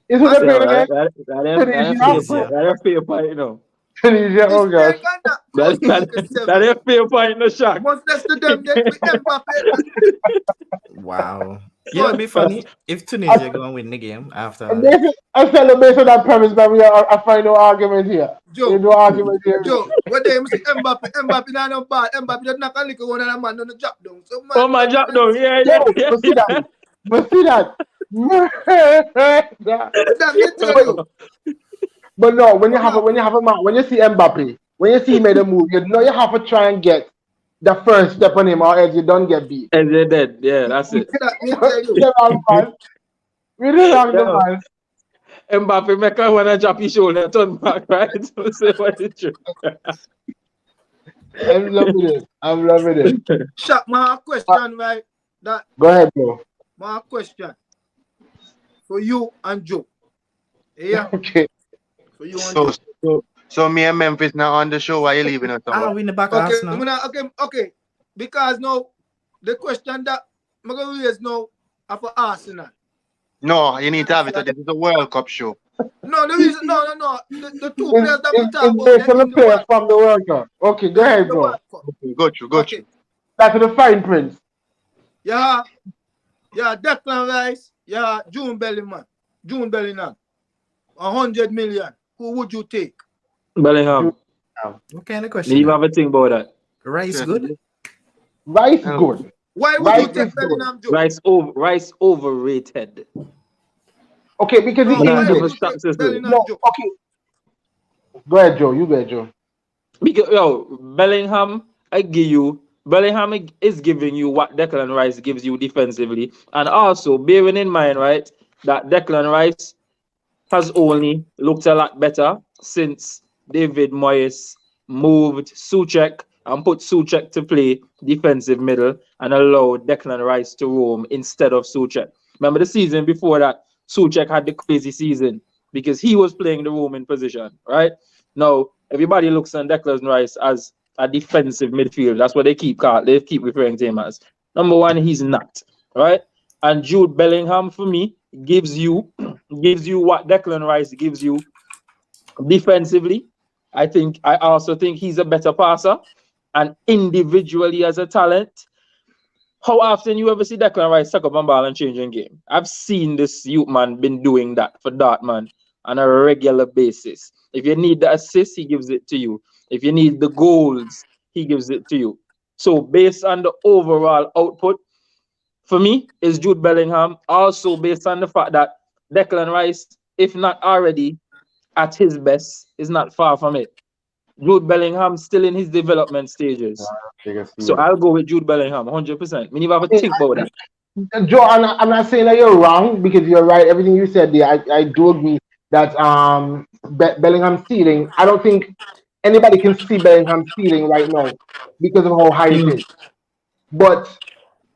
Is who they playing again? Tunisia. That a fair point, you know. Tunisia, oh gosh. Mistake and that close to make it That 7. a fair point, no shock. Must less to them then with Mbappe. Wow. You know, it'd be funny if Tunisia go and win the game after. And this is, I feel based on that premise, but I find no argument here. Joe, There's no argument here. Joe, what they see Mbappe not no bad. Mbappe just knock a little one and a man on the drop down. So man, Oh my job down, yeah. But see that. But see that. That's it to you. But no, when you have a man, when you see Mbappe, when you see him make a move, you know you have to try and get the first step on him, or else you don't get beat. And they're dead, yeah, that's it. We didn't have the man. Mbappe make a wanna drop his shoulder, turn back, right? So say what is true. I'm loving it. Shaq, my question, right? Go ahead, bro. My question for you and Joe. Yeah. Okay. For you and Joe. So me and Memphis now on the show. Why you leaving us? We in the back of now. Okay. Because now the question that I'm gonna raise now are for Arsenal. No, you need to have it. This is a World Cup show. No, the reason, no. The two players that we talk It's about. based on the players from the World Cup. Okay, go ahead, bro. Okay, go through. That's the fine prince. Yeah, Declan Rice. Yeah, June Bellingham. 100 million. Who would you take? Bellingham. What kind of question? You have a think about that. Rice good? Rice good. Why would you take Bellingham, Joe? Rice overrated. Okay, because he is Bellingham, okay. Go ahead, Joe. You go ahead, Joe. Because Bellingham, Bellingham is giving you what Declan Rice gives you defensively, and also bearing in mind, right, that Declan Rice has only looked a lot better since David Moyes moved Souček and put Souček to play defensive middle and allowed Declan Rice to roam instead of Souček. Remember the season before that, Souček had the crazy season because he was playing the roaming position, right? Now, everybody looks on Declan Rice as a defensive midfield. That's what they keep referring to him as. Number one, he's not, right? And Jude Bellingham, for me, gives you what Declan Rice gives you defensively. I also think he's a better passer, and individually as a talent. How often you ever see Declan Rice suck up a ball and changing game? I've seen this youth man been doing that for Dortmund on a regular basis. If you need the assist, he gives it to you. If you need the goals, he gives it to you. So based on the overall output, for me, is Jude Bellingham. Also based on the fact that Declan Rice, if not already at his best, is not far from it. Jude Bellingham still in his development stages. So I'll go with Jude Bellingham, 100%. We need to have a think about that. Joe, I'm not saying that you're wrong because you're right. Everything you said there, I do agree that Bellingham's ceiling, I don't think anybody can see Bellingham's ceiling right now because of how high it is. But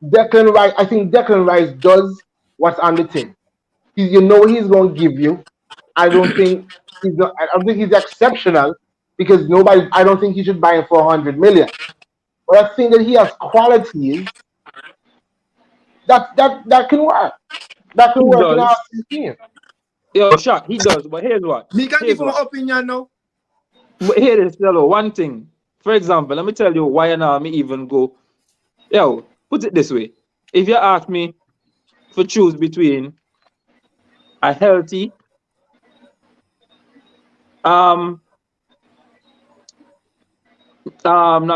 Declan Rice, I think Declan Rice does what's on the tin. You know he's going to give you. I don't think he's exceptional because I don't think he should buy him for 100 million. But I think that he has qualities that can work. That can work in our team. Yo, Shaq, he does, but here's what. Me can give my opinion now. Here is one thing. For example, let me tell you why now me even go. Yo, put it this way. If you ask me to choose between a healthy not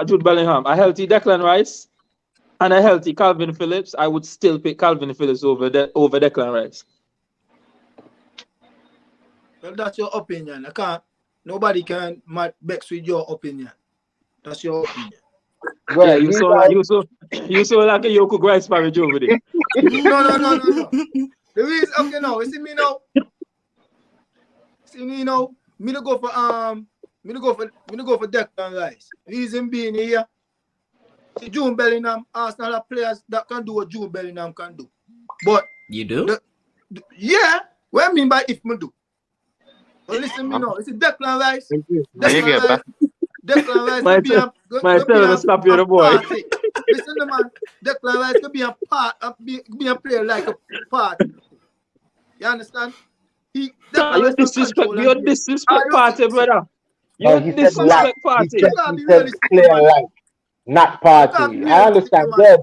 Jude Bellingham, a healthy Declan Rice and a healthy Calvin Phillips, I would still pick Calvin Phillips over Declan Rice. Well, that's your opinion. Nobody can vex with your opinion. That's your opinion. Yeah, you saw like a Yoko Grice marriage over there. No. The reason, okay, now, you see me now, me to go for Declan Rice. Reason being here, see Jude Bellingham, Arsenal have players that can do what Jude Bellingham can do. But you do? Yeah, what I mean by if me do. But listen me now, it's Declan Rice. Declan Rice might tell him to stop you, the boy. Listen, man, Declan Rice could be a part, be a player like a part. You understand? Nah, you disrespect, you disrespect party, brother. No, You he said light. disrespect party. He said clear light, not party. I understand. Good,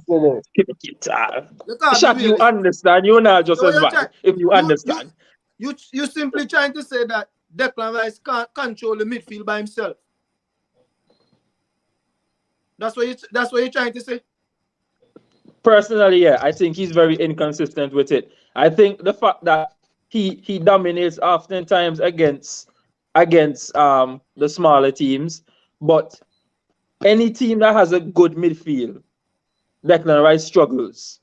Silas. Shaq, you understand? You not just advise if you understand. You simply trying to say that Declan Rice can't control the midfield by himself. That's what you're trying to say. Personally, yeah, I think he's very inconsistent with it. I think the fact that he dominates oftentimes against the smaller teams, but any team that has a good midfield, Declan Rice struggles.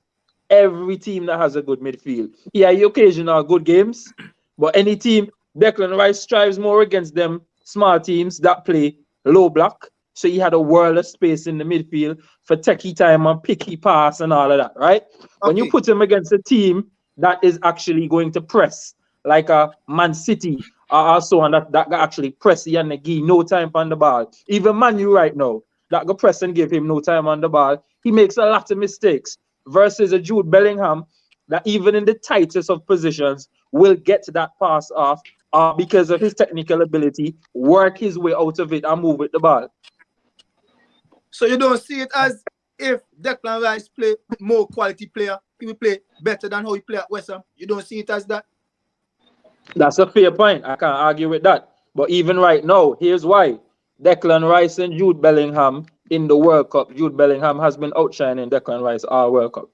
Every team that has a good midfield. Yeah, he occasional good games, but any team, Declan Rice strives more against them small teams that play low block. So he had a world of space in the midfield for techie time and picky pass and all of that, right? When you put him against a team that is actually going to press, like a Man City or so on, that actually press and give no time on the ball. Even Man U right now, that go press and give him no time on the ball. He makes a lot of mistakes versus a Jude Bellingham that even in the tightest of positions will get that pass off because of his technical ability, work his way out of it and move with the ball. So you don't see it as if Declan Rice play more quality player, he will play better than how he play at West Ham. You don't see it as that? That's a fair point. I can't argue with that. But even right now, here's why. Declan Rice and Jude Bellingham in the World Cup. Jude Bellingham has been outshining Declan Rice all World Cup.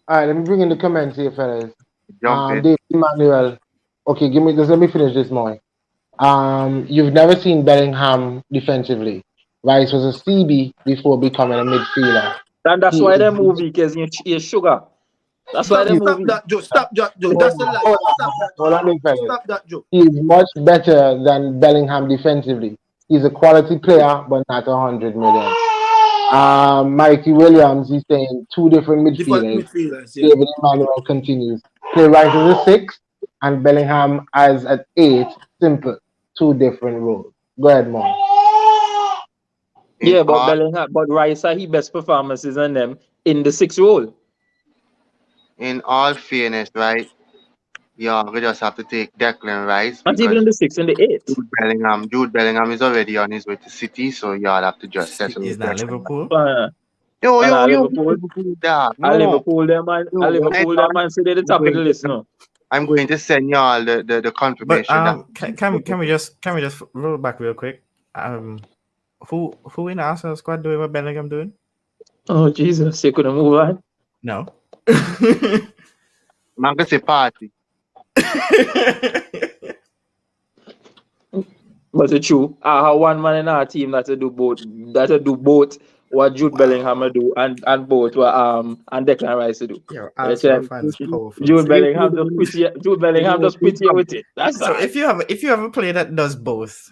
All right, let me bring in the comments here, fellas. Jump in. Dave Emmanuel. Okay, let me finish this more. You've never seen Bellingham defensively. Rice was a CB before becoming a midfielder. And that's why they're moving, because you're sugar. That's why they're moving. Stop that, Joe. That's a lie. Stop that, Joe. He is much better than Bellingham defensively. He's a quality player, but not 100 million. Mikey Williams, he's saying two different midfielders. Yeah. David Emmanuel continues. Play Rice as a 6 and Bellingham as an 8. Simple. Two different roles. Go ahead, Mo. Yeah, but Bellingham, but Rice had his best performances on them in the 6 role. In all fairness, right? Yeah, we just have to take Declan Rice. Not even in the 6, in the 8. Jude Bellingham is already on his way to City, so y'all have to just settle. He's not Liverpool. Liverpool, them man, say they're the top of the list now. I'm going to send y'all the confirmation. But can we just roll back real quick? Who in the Arsenal squad doing what Bellingham doing? Oh Jesus, you couldn't move on. No. Man can say party. But it's true. I have one man in our team that do both what Jude Bellingham do and both what and Declan Rice do. Jude Bellingham just put you with it. That's so. Right. If you have a player that does both,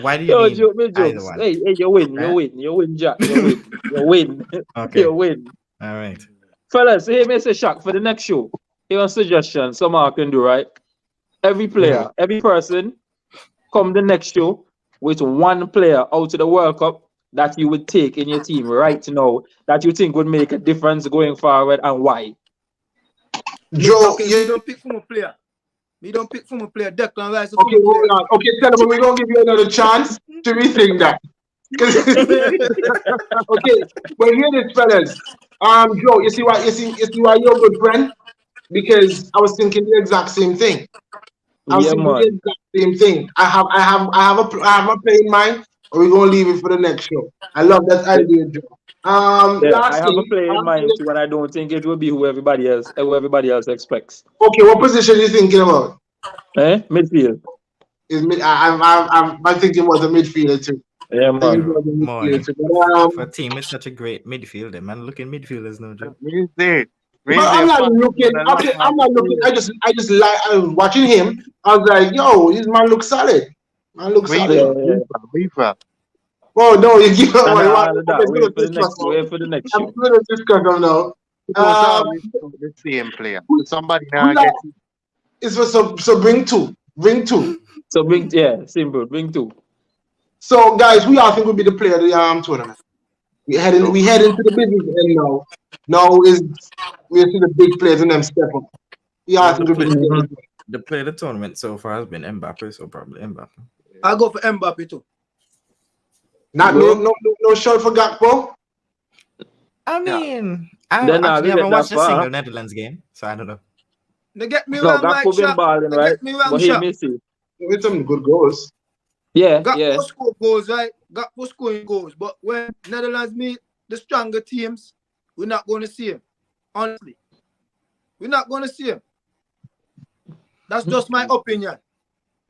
why do you need either one? Hey, you win, Jack. You win. Okay. You win. All right. Fellas, hey, Mr. Shaq, for the next show, here a suggestion someone can do, right? Every player, every person, come the next show with one player out of the World Cup that you would take in your team right now that you think would make a difference going forward and why. Joe, you don't pick from a player. We don't pick from a player. Declan Rice. Okay, hold on. Okay, tell them we're gonna give you another chance to rethink that. Okay, but hear this, fellas. Joe, you see why you're a good friend? Because I was thinking the exact same thing. I have a play in mind, or we're gonna leave it for the next show. I love that idea, Joe. I have a play in mind too, and I don't think it will be who everybody else expects. Okay, what position are you thinking about? Midfield. I'm thinking was a midfielder too. Yeah, man. For a team, it's such a great midfielder, man. Look at midfielders, no joke. I'm not looking. Okay, I'm not looking. I just like watching him. I was like, yo, this man looks solid. Solid. Oh no, you give up. Wait for the next show. I'm going to discuss them now. The same player. Somebody now gets it. It's so bring two. So simple. Bring 2. So guys, who y'all think will be the player of the tournament? We head into the business end now. Now we see the big players and them step up. We all think will be the the player of the tournament so far has been Mbappe, so probably Mbappe. I'll go for Mbappe too. Not no shot for Gakpo. I mean, I Then actually we get haven't that watched a far. single Netherlands game, so I don't know. They get me No, wrong, Mike Gakpo been Shop. balling, They right? get me wrong, But he Shop. missing. With some good goals. Yeah, Gakpo yeah. score goals, right? Gakpo scoring goals. But when Netherlands meet the stronger teams, we're not going to see him. Honestly. We're not going to see him. That's just my opinion.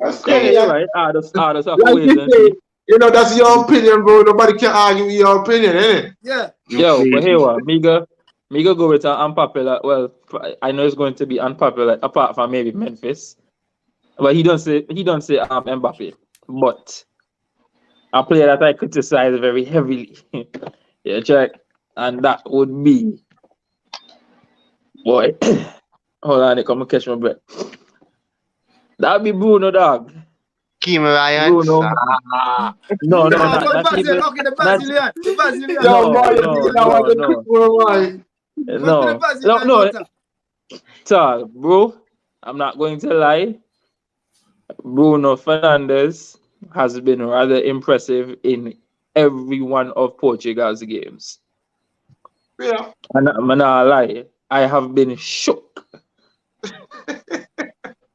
That's Yeah, okay. you're right. Others have to Like wait you and say, see. you know, that's your opinion, bro. Nobody can argue with your opinion, innit? Yeah. Yo, but here what? Miga go with an unpopular. Well, I know it's going to be unpopular, apart from maybe Memphis. But he don't say Mbappe. But a player that I criticize very heavily. Yeah, check. And that would be boy. Hold on, they come and catch my breath. That'd be Bruno, dog. Kim Ryan. Bruno. No, No, not but Brazil. even. Okay, the Brazilian. The Brazilian. No, boy, no. So, bro, I'm not going to lie. Bruno Fernandes has been rather impressive in every one of Portugal's games. Yeah. And I'm not lie. I have been shook.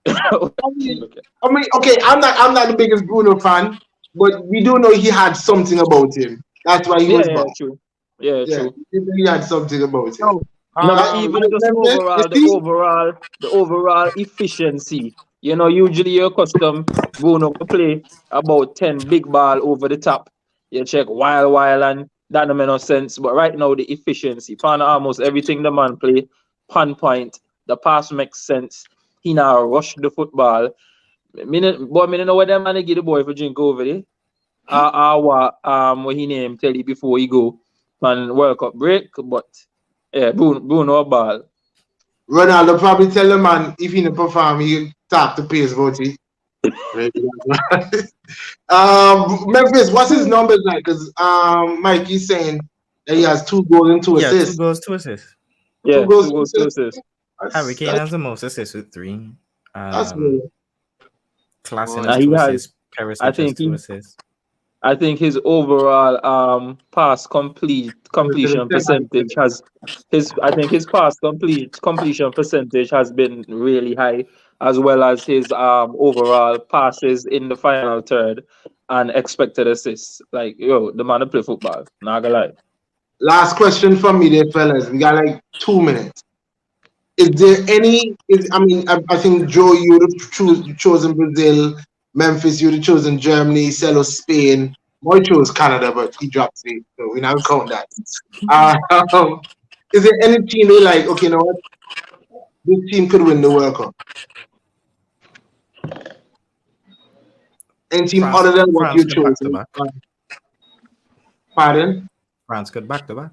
I mean, okay, I'm not the biggest Bruno fan, but we do know he had something about him. That's why he was bought. True. Yeah, true. He had something about him. No, but even just the overall efficiency. You know, usually you're accustomed Bruno to play about 10 big ball over the top. You check while and that don't make no sense. But right now the efficiency, pan almost everything the man play, pan point, the pass makes sense. He now rush the football. Me know what that man give the boy for drink over there. What he name tell you before he go on World Cup break, but yeah, Bruno ball. Ronaldo probably tell the man if he don't perform, he talk to Pace about it. Memphis, what's his numbers like? Because Mike is saying that he has 2 goals and 2 assists. 2 goals, 2 assists. Yeah, 2 goals, 2 assists. Harry Kane has the most assists with 3. That's good. Klassen Nah, has he 2 has- assists. Perisic I has think 2 he- assists. I think his overall pass completion percentage has his pass completion percentage has been really high, as well as his overall passes in the final third and expected assists. Like, yo, the man to play football. Not gonna lie. Last question from me there, fellas. We got like 2 minutes. Is there any? I think Joe, you would have chosen Brazil. Memphis, you would have chosen Germany. Celo, Spain. Boy chose Canada, but he dropped it, so we never count that. Is there any team they like? Okay, you know what? This team could win the World Cup. Any team other than what you chose? Pardon? France could back to back.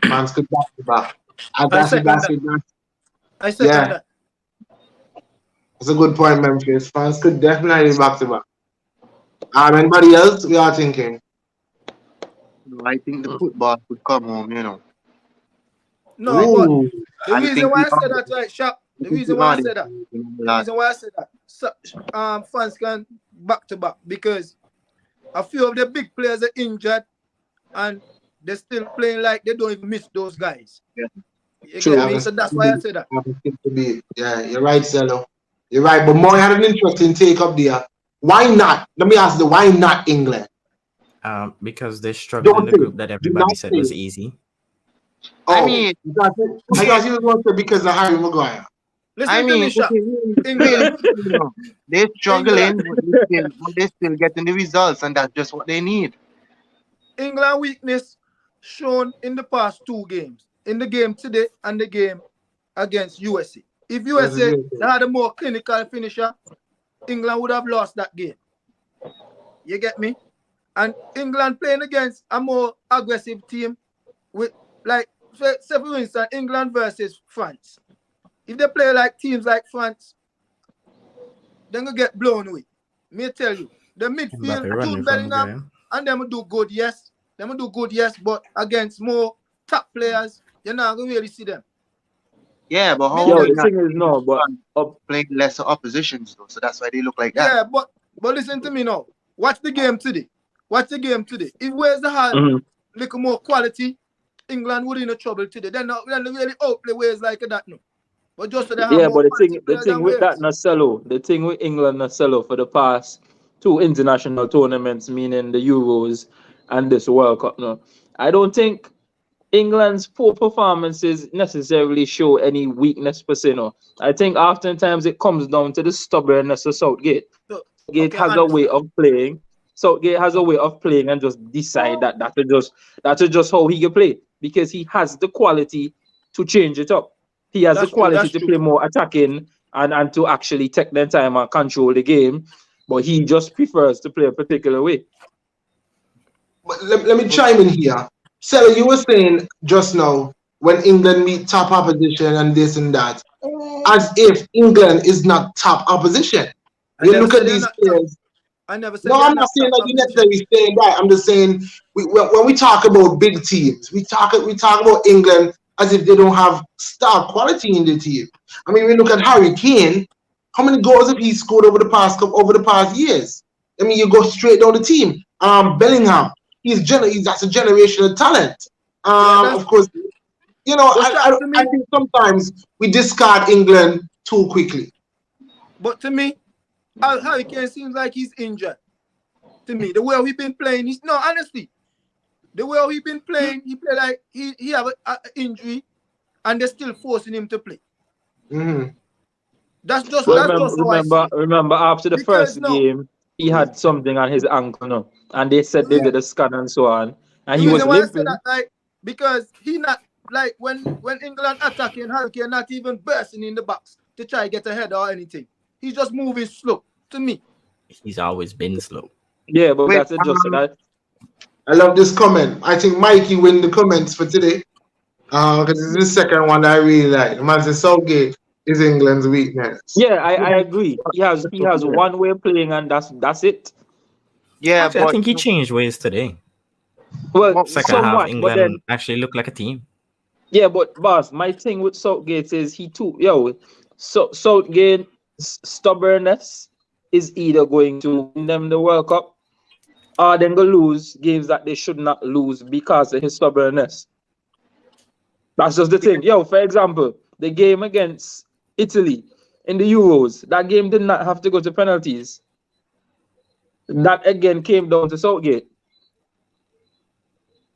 France could back to back. I second that. That's a good point, Memphis. France could definitely back to back. Anybody else? We are thinking. I think the football could come home, you know. No, but Ooh. the I reason think why I we said are- that, right, Shop? The think reason we why I are said that. the- The reason why I said that. So, France can back to back because a few of the big players are injured and they're still playing like they don't even miss those guys. Yeah. You True. get me? So that's why I said that. Yeah, you're right, Cello. You're right. But Moy had an interesting take up there. Why not? Let me ask you, why not England? Because they struggled in the group that everybody not said say was it. easy. I mean, I thought you were going to say because of Harry Maguire. Listen I to mean, me, Shop. really, you know, they're struggling, but they're still getting the results, and that's just what they need. England weakness shown in the past 2 games. In the game today and the game against USA. If USA had a more clinical finisher, England would have lost that game. You get me? And England playing against a more aggressive team with, like, say for instance, England versus France. If they play like teams like France, they're going to get blown away. Me tell you. The midfield, Jude Bellingham, and them will do good, yes. Them will do good, yes, but against more top players, you're not going to really see them. Yeah, but how Yo, are we the not thing is no, but up. playing lesser oppositions though? So that's why they look like that. Yeah, but listen to me now. Watch the game today. Watch the game today. If Wales had Mhm. little more quality, England would in a trouble today. Then they really outplay Wales like that no. But just so they have Yeah, more but quality the players thing than with that Wales. Nacello, the thing with England Nacello for the past two international tournaments, meaning the Euros and this World Cup, no, I don't think England's poor performances necessarily show any weakness per se. No, I think oftentimes it comes down to the stubbornness of Southgate. So, Southgate okay, I has a way understand. of playing. Southgate has a way of playing and just decide that that's just how he can play because he has the quality to change it up. He has the That's true. quality That's to true. play more attacking and to actually take their time and control the game, but he just prefers to play a particular way. But let me chime in here. Sarah, you were saying just now when England meet top opposition and this and that, as if England is not top opposition. I You never look at said they're these not top. players. I never said No, they're I'm not not saying top that you opposition. necessarily saying that. I'm just saying when we talk about big teams, we talk about England as if they don't have star quality in the team. I mean, we look at Harry Kane. How many goals have he scored over the past years? I mean, you go straight down the team. Bellingham, that's a generational talent. Yeah, that's Of course, but Sharp, to I me. think sometimes we discard England too quickly. But to me, Harry Kane seems like he's injured. To me, the way we've been playing, honestly, the way we've been playing, he play like he have a injury, and they're still forcing him to play. Hmm. That's just But that's just how I see it. remember after the Because first no, game, he had something on his ankle, no, and they said they Yeah. did a scan and so on, and the he was reason why I say that, limping. like, because he not like when England attacking, Harry Kane not even bursting in the box to try to get ahead or anything. He's just moving slow. To me, He's always been slow. Yeah, but Wait, that's it. Just that. I love this comment. I think Mikey win the comments for today. Because this is the second one that I really like. The man says Southgate is England's weakness. Yeah, I agree. He has one way of playing, and that's it. yeah, Actually, I but think he changed ways today. Well, Second half, somewhat, but then England actually looked like a team. yeah, but boss, my thing with Southgate is Southgate stubbornness is either going to win them the World Cup or then go lose games that they should not lose because of his stubbornness. That's just the thing. For example, the game against Italy in the Euros, that game did not have to go to penalties. That again came down to Southgate.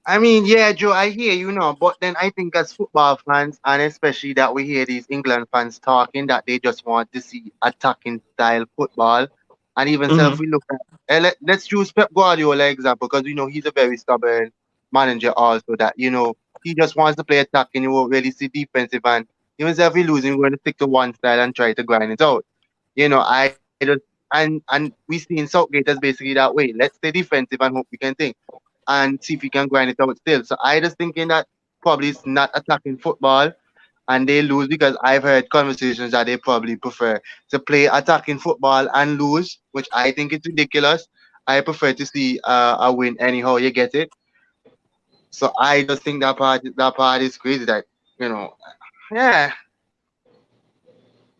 I mean, yeah, Joe, I hear you know, but then I think as football fans, and especially that we hear these England fans talking that they just want to see attacking style football, and even so, if Mhm. we look at, let's choose Pep Guardiola example because he's a very stubborn manager also that he just wants to play attacking, he won't really see defensive, and even if we losing, we're going to stick to one style and try to grind it out. I just and we seen Southgate as basically that way. Let's stay defensive and hope we can think and see if we can grind it out still. So I just thinking that probably it's not attacking football and they lose because I've heard conversations that they probably prefer to play attacking football and lose, which I think is ridiculous. I prefer to see a win anyhow you get it. So I just think that part is crazy. That you know, yeah,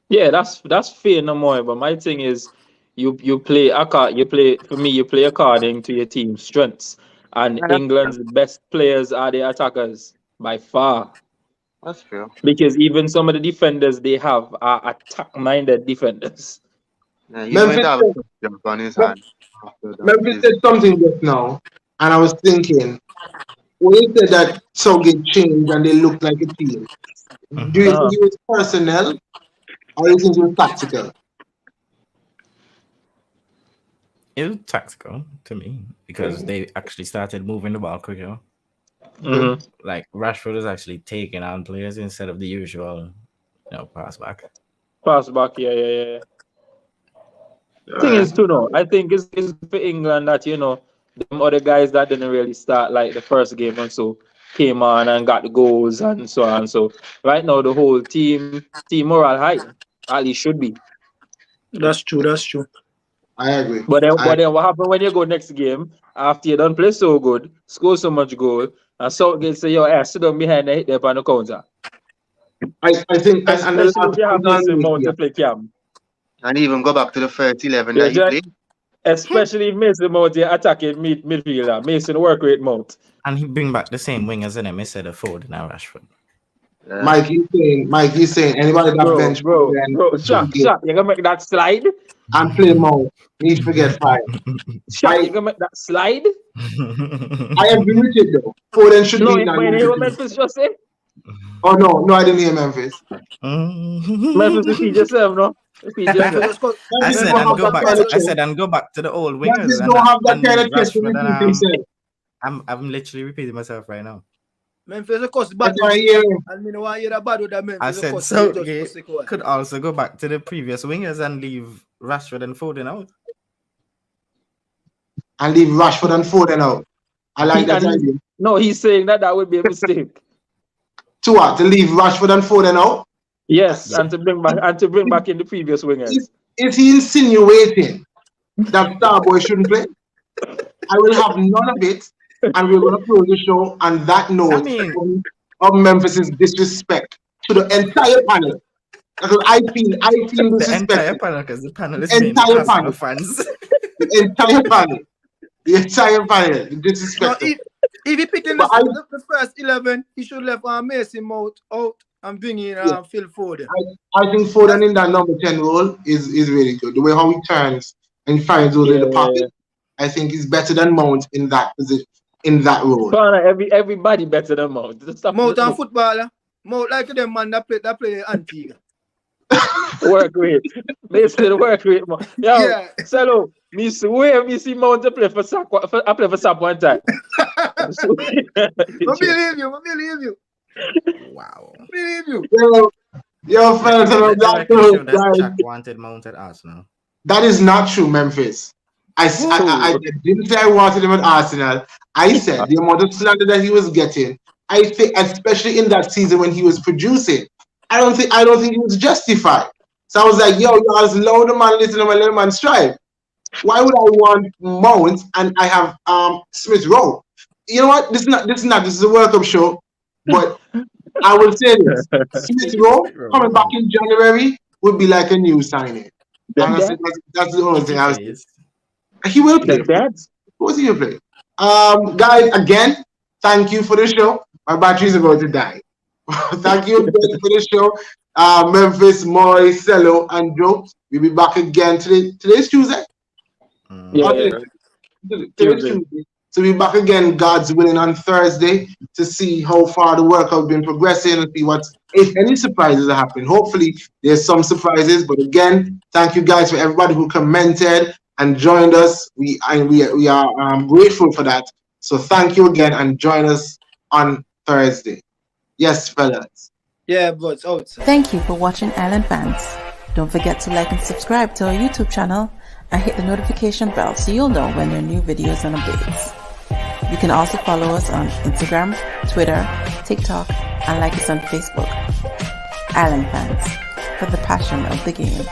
Yeah, that's fair no more. But my thing is, you play you play according to your team's strengths, and yeah, England's best players are the attackers by far. that's true. Because even some of the defenders they have are attack-minded defenders. Yeah, he's going Memphis to have a said, tough job on his hand after that. Memphis said something just now, and I was thinking, when he said that Southgate changed and they looked like a team, do you Mhm. think it was personnel or do you think it was tactical? It was tactical to me because they actually started moving the ball quicker. Okay. Mhm. Like Rashford is actually taking on players instead of the usual, pass back. Pass back, yeah. Thing Alright. is, too, no, I think it's for England that them other guys that didn't really start like the first game and so came on and got the goals and so on. So right now the whole team morale high, at least should be. that's true. That's true. I agree. But then what happen when you go next game after you don't play so good, score so much goal, and Southgate say, "Yo, sit down behind and hit them on the counter." I think, and the Especially if last you have point I'll Mason make Mount here. to play cam. And even go back to the first 11 Yeah, that he Jack. played. Especially if Mason Mount is attacking midfielder. Mason work rate Mount. And he bring back the same wingers in him instead of Ford and Rashford. Mike, he's saying anybody that bench Bro, then Shaq, you're gonna make that slide? and play more need to get fired. Shaq, you're gonna make that slide? I agree with you though. Foden should No, be in that. when you hear what Memphis just say? Oh no, I didn't hear Memphis. Memphis repeat yourself, no? Repeat yourself. I Memphis said don't and have go that back kind to of I chest. said and go back to the old Memphis wingers don't have that and kind leave of chest to Rashford repeat and himself. I'm literally repeating myself right now. Memphis of course I bad. can't hear him. And me no want hear that bad with that Memphis. I of said course, so they just could also go back to the previous wingers and leave Rashford and Foden out. And leave Rashford and Foden out. I like that idea. No, he's saying that would be a mistake. To what? To leave Rashford and Foden out? Yes, and to bring back in the previous wingers. Is he insinuating that Starboy shouldn't play? I will have none of it, and we're going to close the show on that note of Memphis's disrespect to the entire panel. Because I feel The disrespected. entire panel, because the panel is mainly Arsenal fans. The entire panel. The entire panel. Disrespect. No, if he picked in the first 11, he should left Mason Mount out and bring in Phil Foden. I think Foden in that number 10 role is really good. The way how he turns and finds those in the pocket, I think is better than Mount in that position, in that role. Everybody better than Mount. Mount and footballer. Mount like them man that play Antigua. Work rate. They still work rate. Yeah. So me see Mount to play for Sap. I play for Sap one time. I believe you. Wow. I believe you. Yo, fellas, Jack wanted Mount at Arsenal. That is not true, Memphis. I didn't say I wanted him at Arsenal. I said the amount of slander that he was getting. I think, especially in that season when he was producing, I don't think it was justified. So I was like, yo, you guys load the man, listen to my little man strive. Why would I want Mount and I have Smith Rowe? You know what? This is a World Cup show, but I will say this: Smith Rowe coming back in January would be like a new signing. Honestly, that's the only thing I was. He will play. Of course he will play. Guys, again, thank you for the show. My battery is about to die. Thank you again for the show. Memphis, Moy, Cello, and Joe. We'll be back again today. Today's Tuesday. Today's Tuesday. So we'll be back again, God's willing, on Thursday to see how far the workout has been progressing and see if any surprises are happening. Hopefully, there's some surprises. But again, thank you guys for everybody who commented and joined us. We are grateful for that. So thank you again and join us on Thursday. Yes, fellas. Yeah, but Thank you for watching Island Fans. Don't forget to like and subscribe to our YouTube channel and hit the notification bell so you'll know when there are new videos and updates. You can also follow us on Instagram, Twitter, TikTok, and like us on Facebook. Island Fans, for the passion of the game.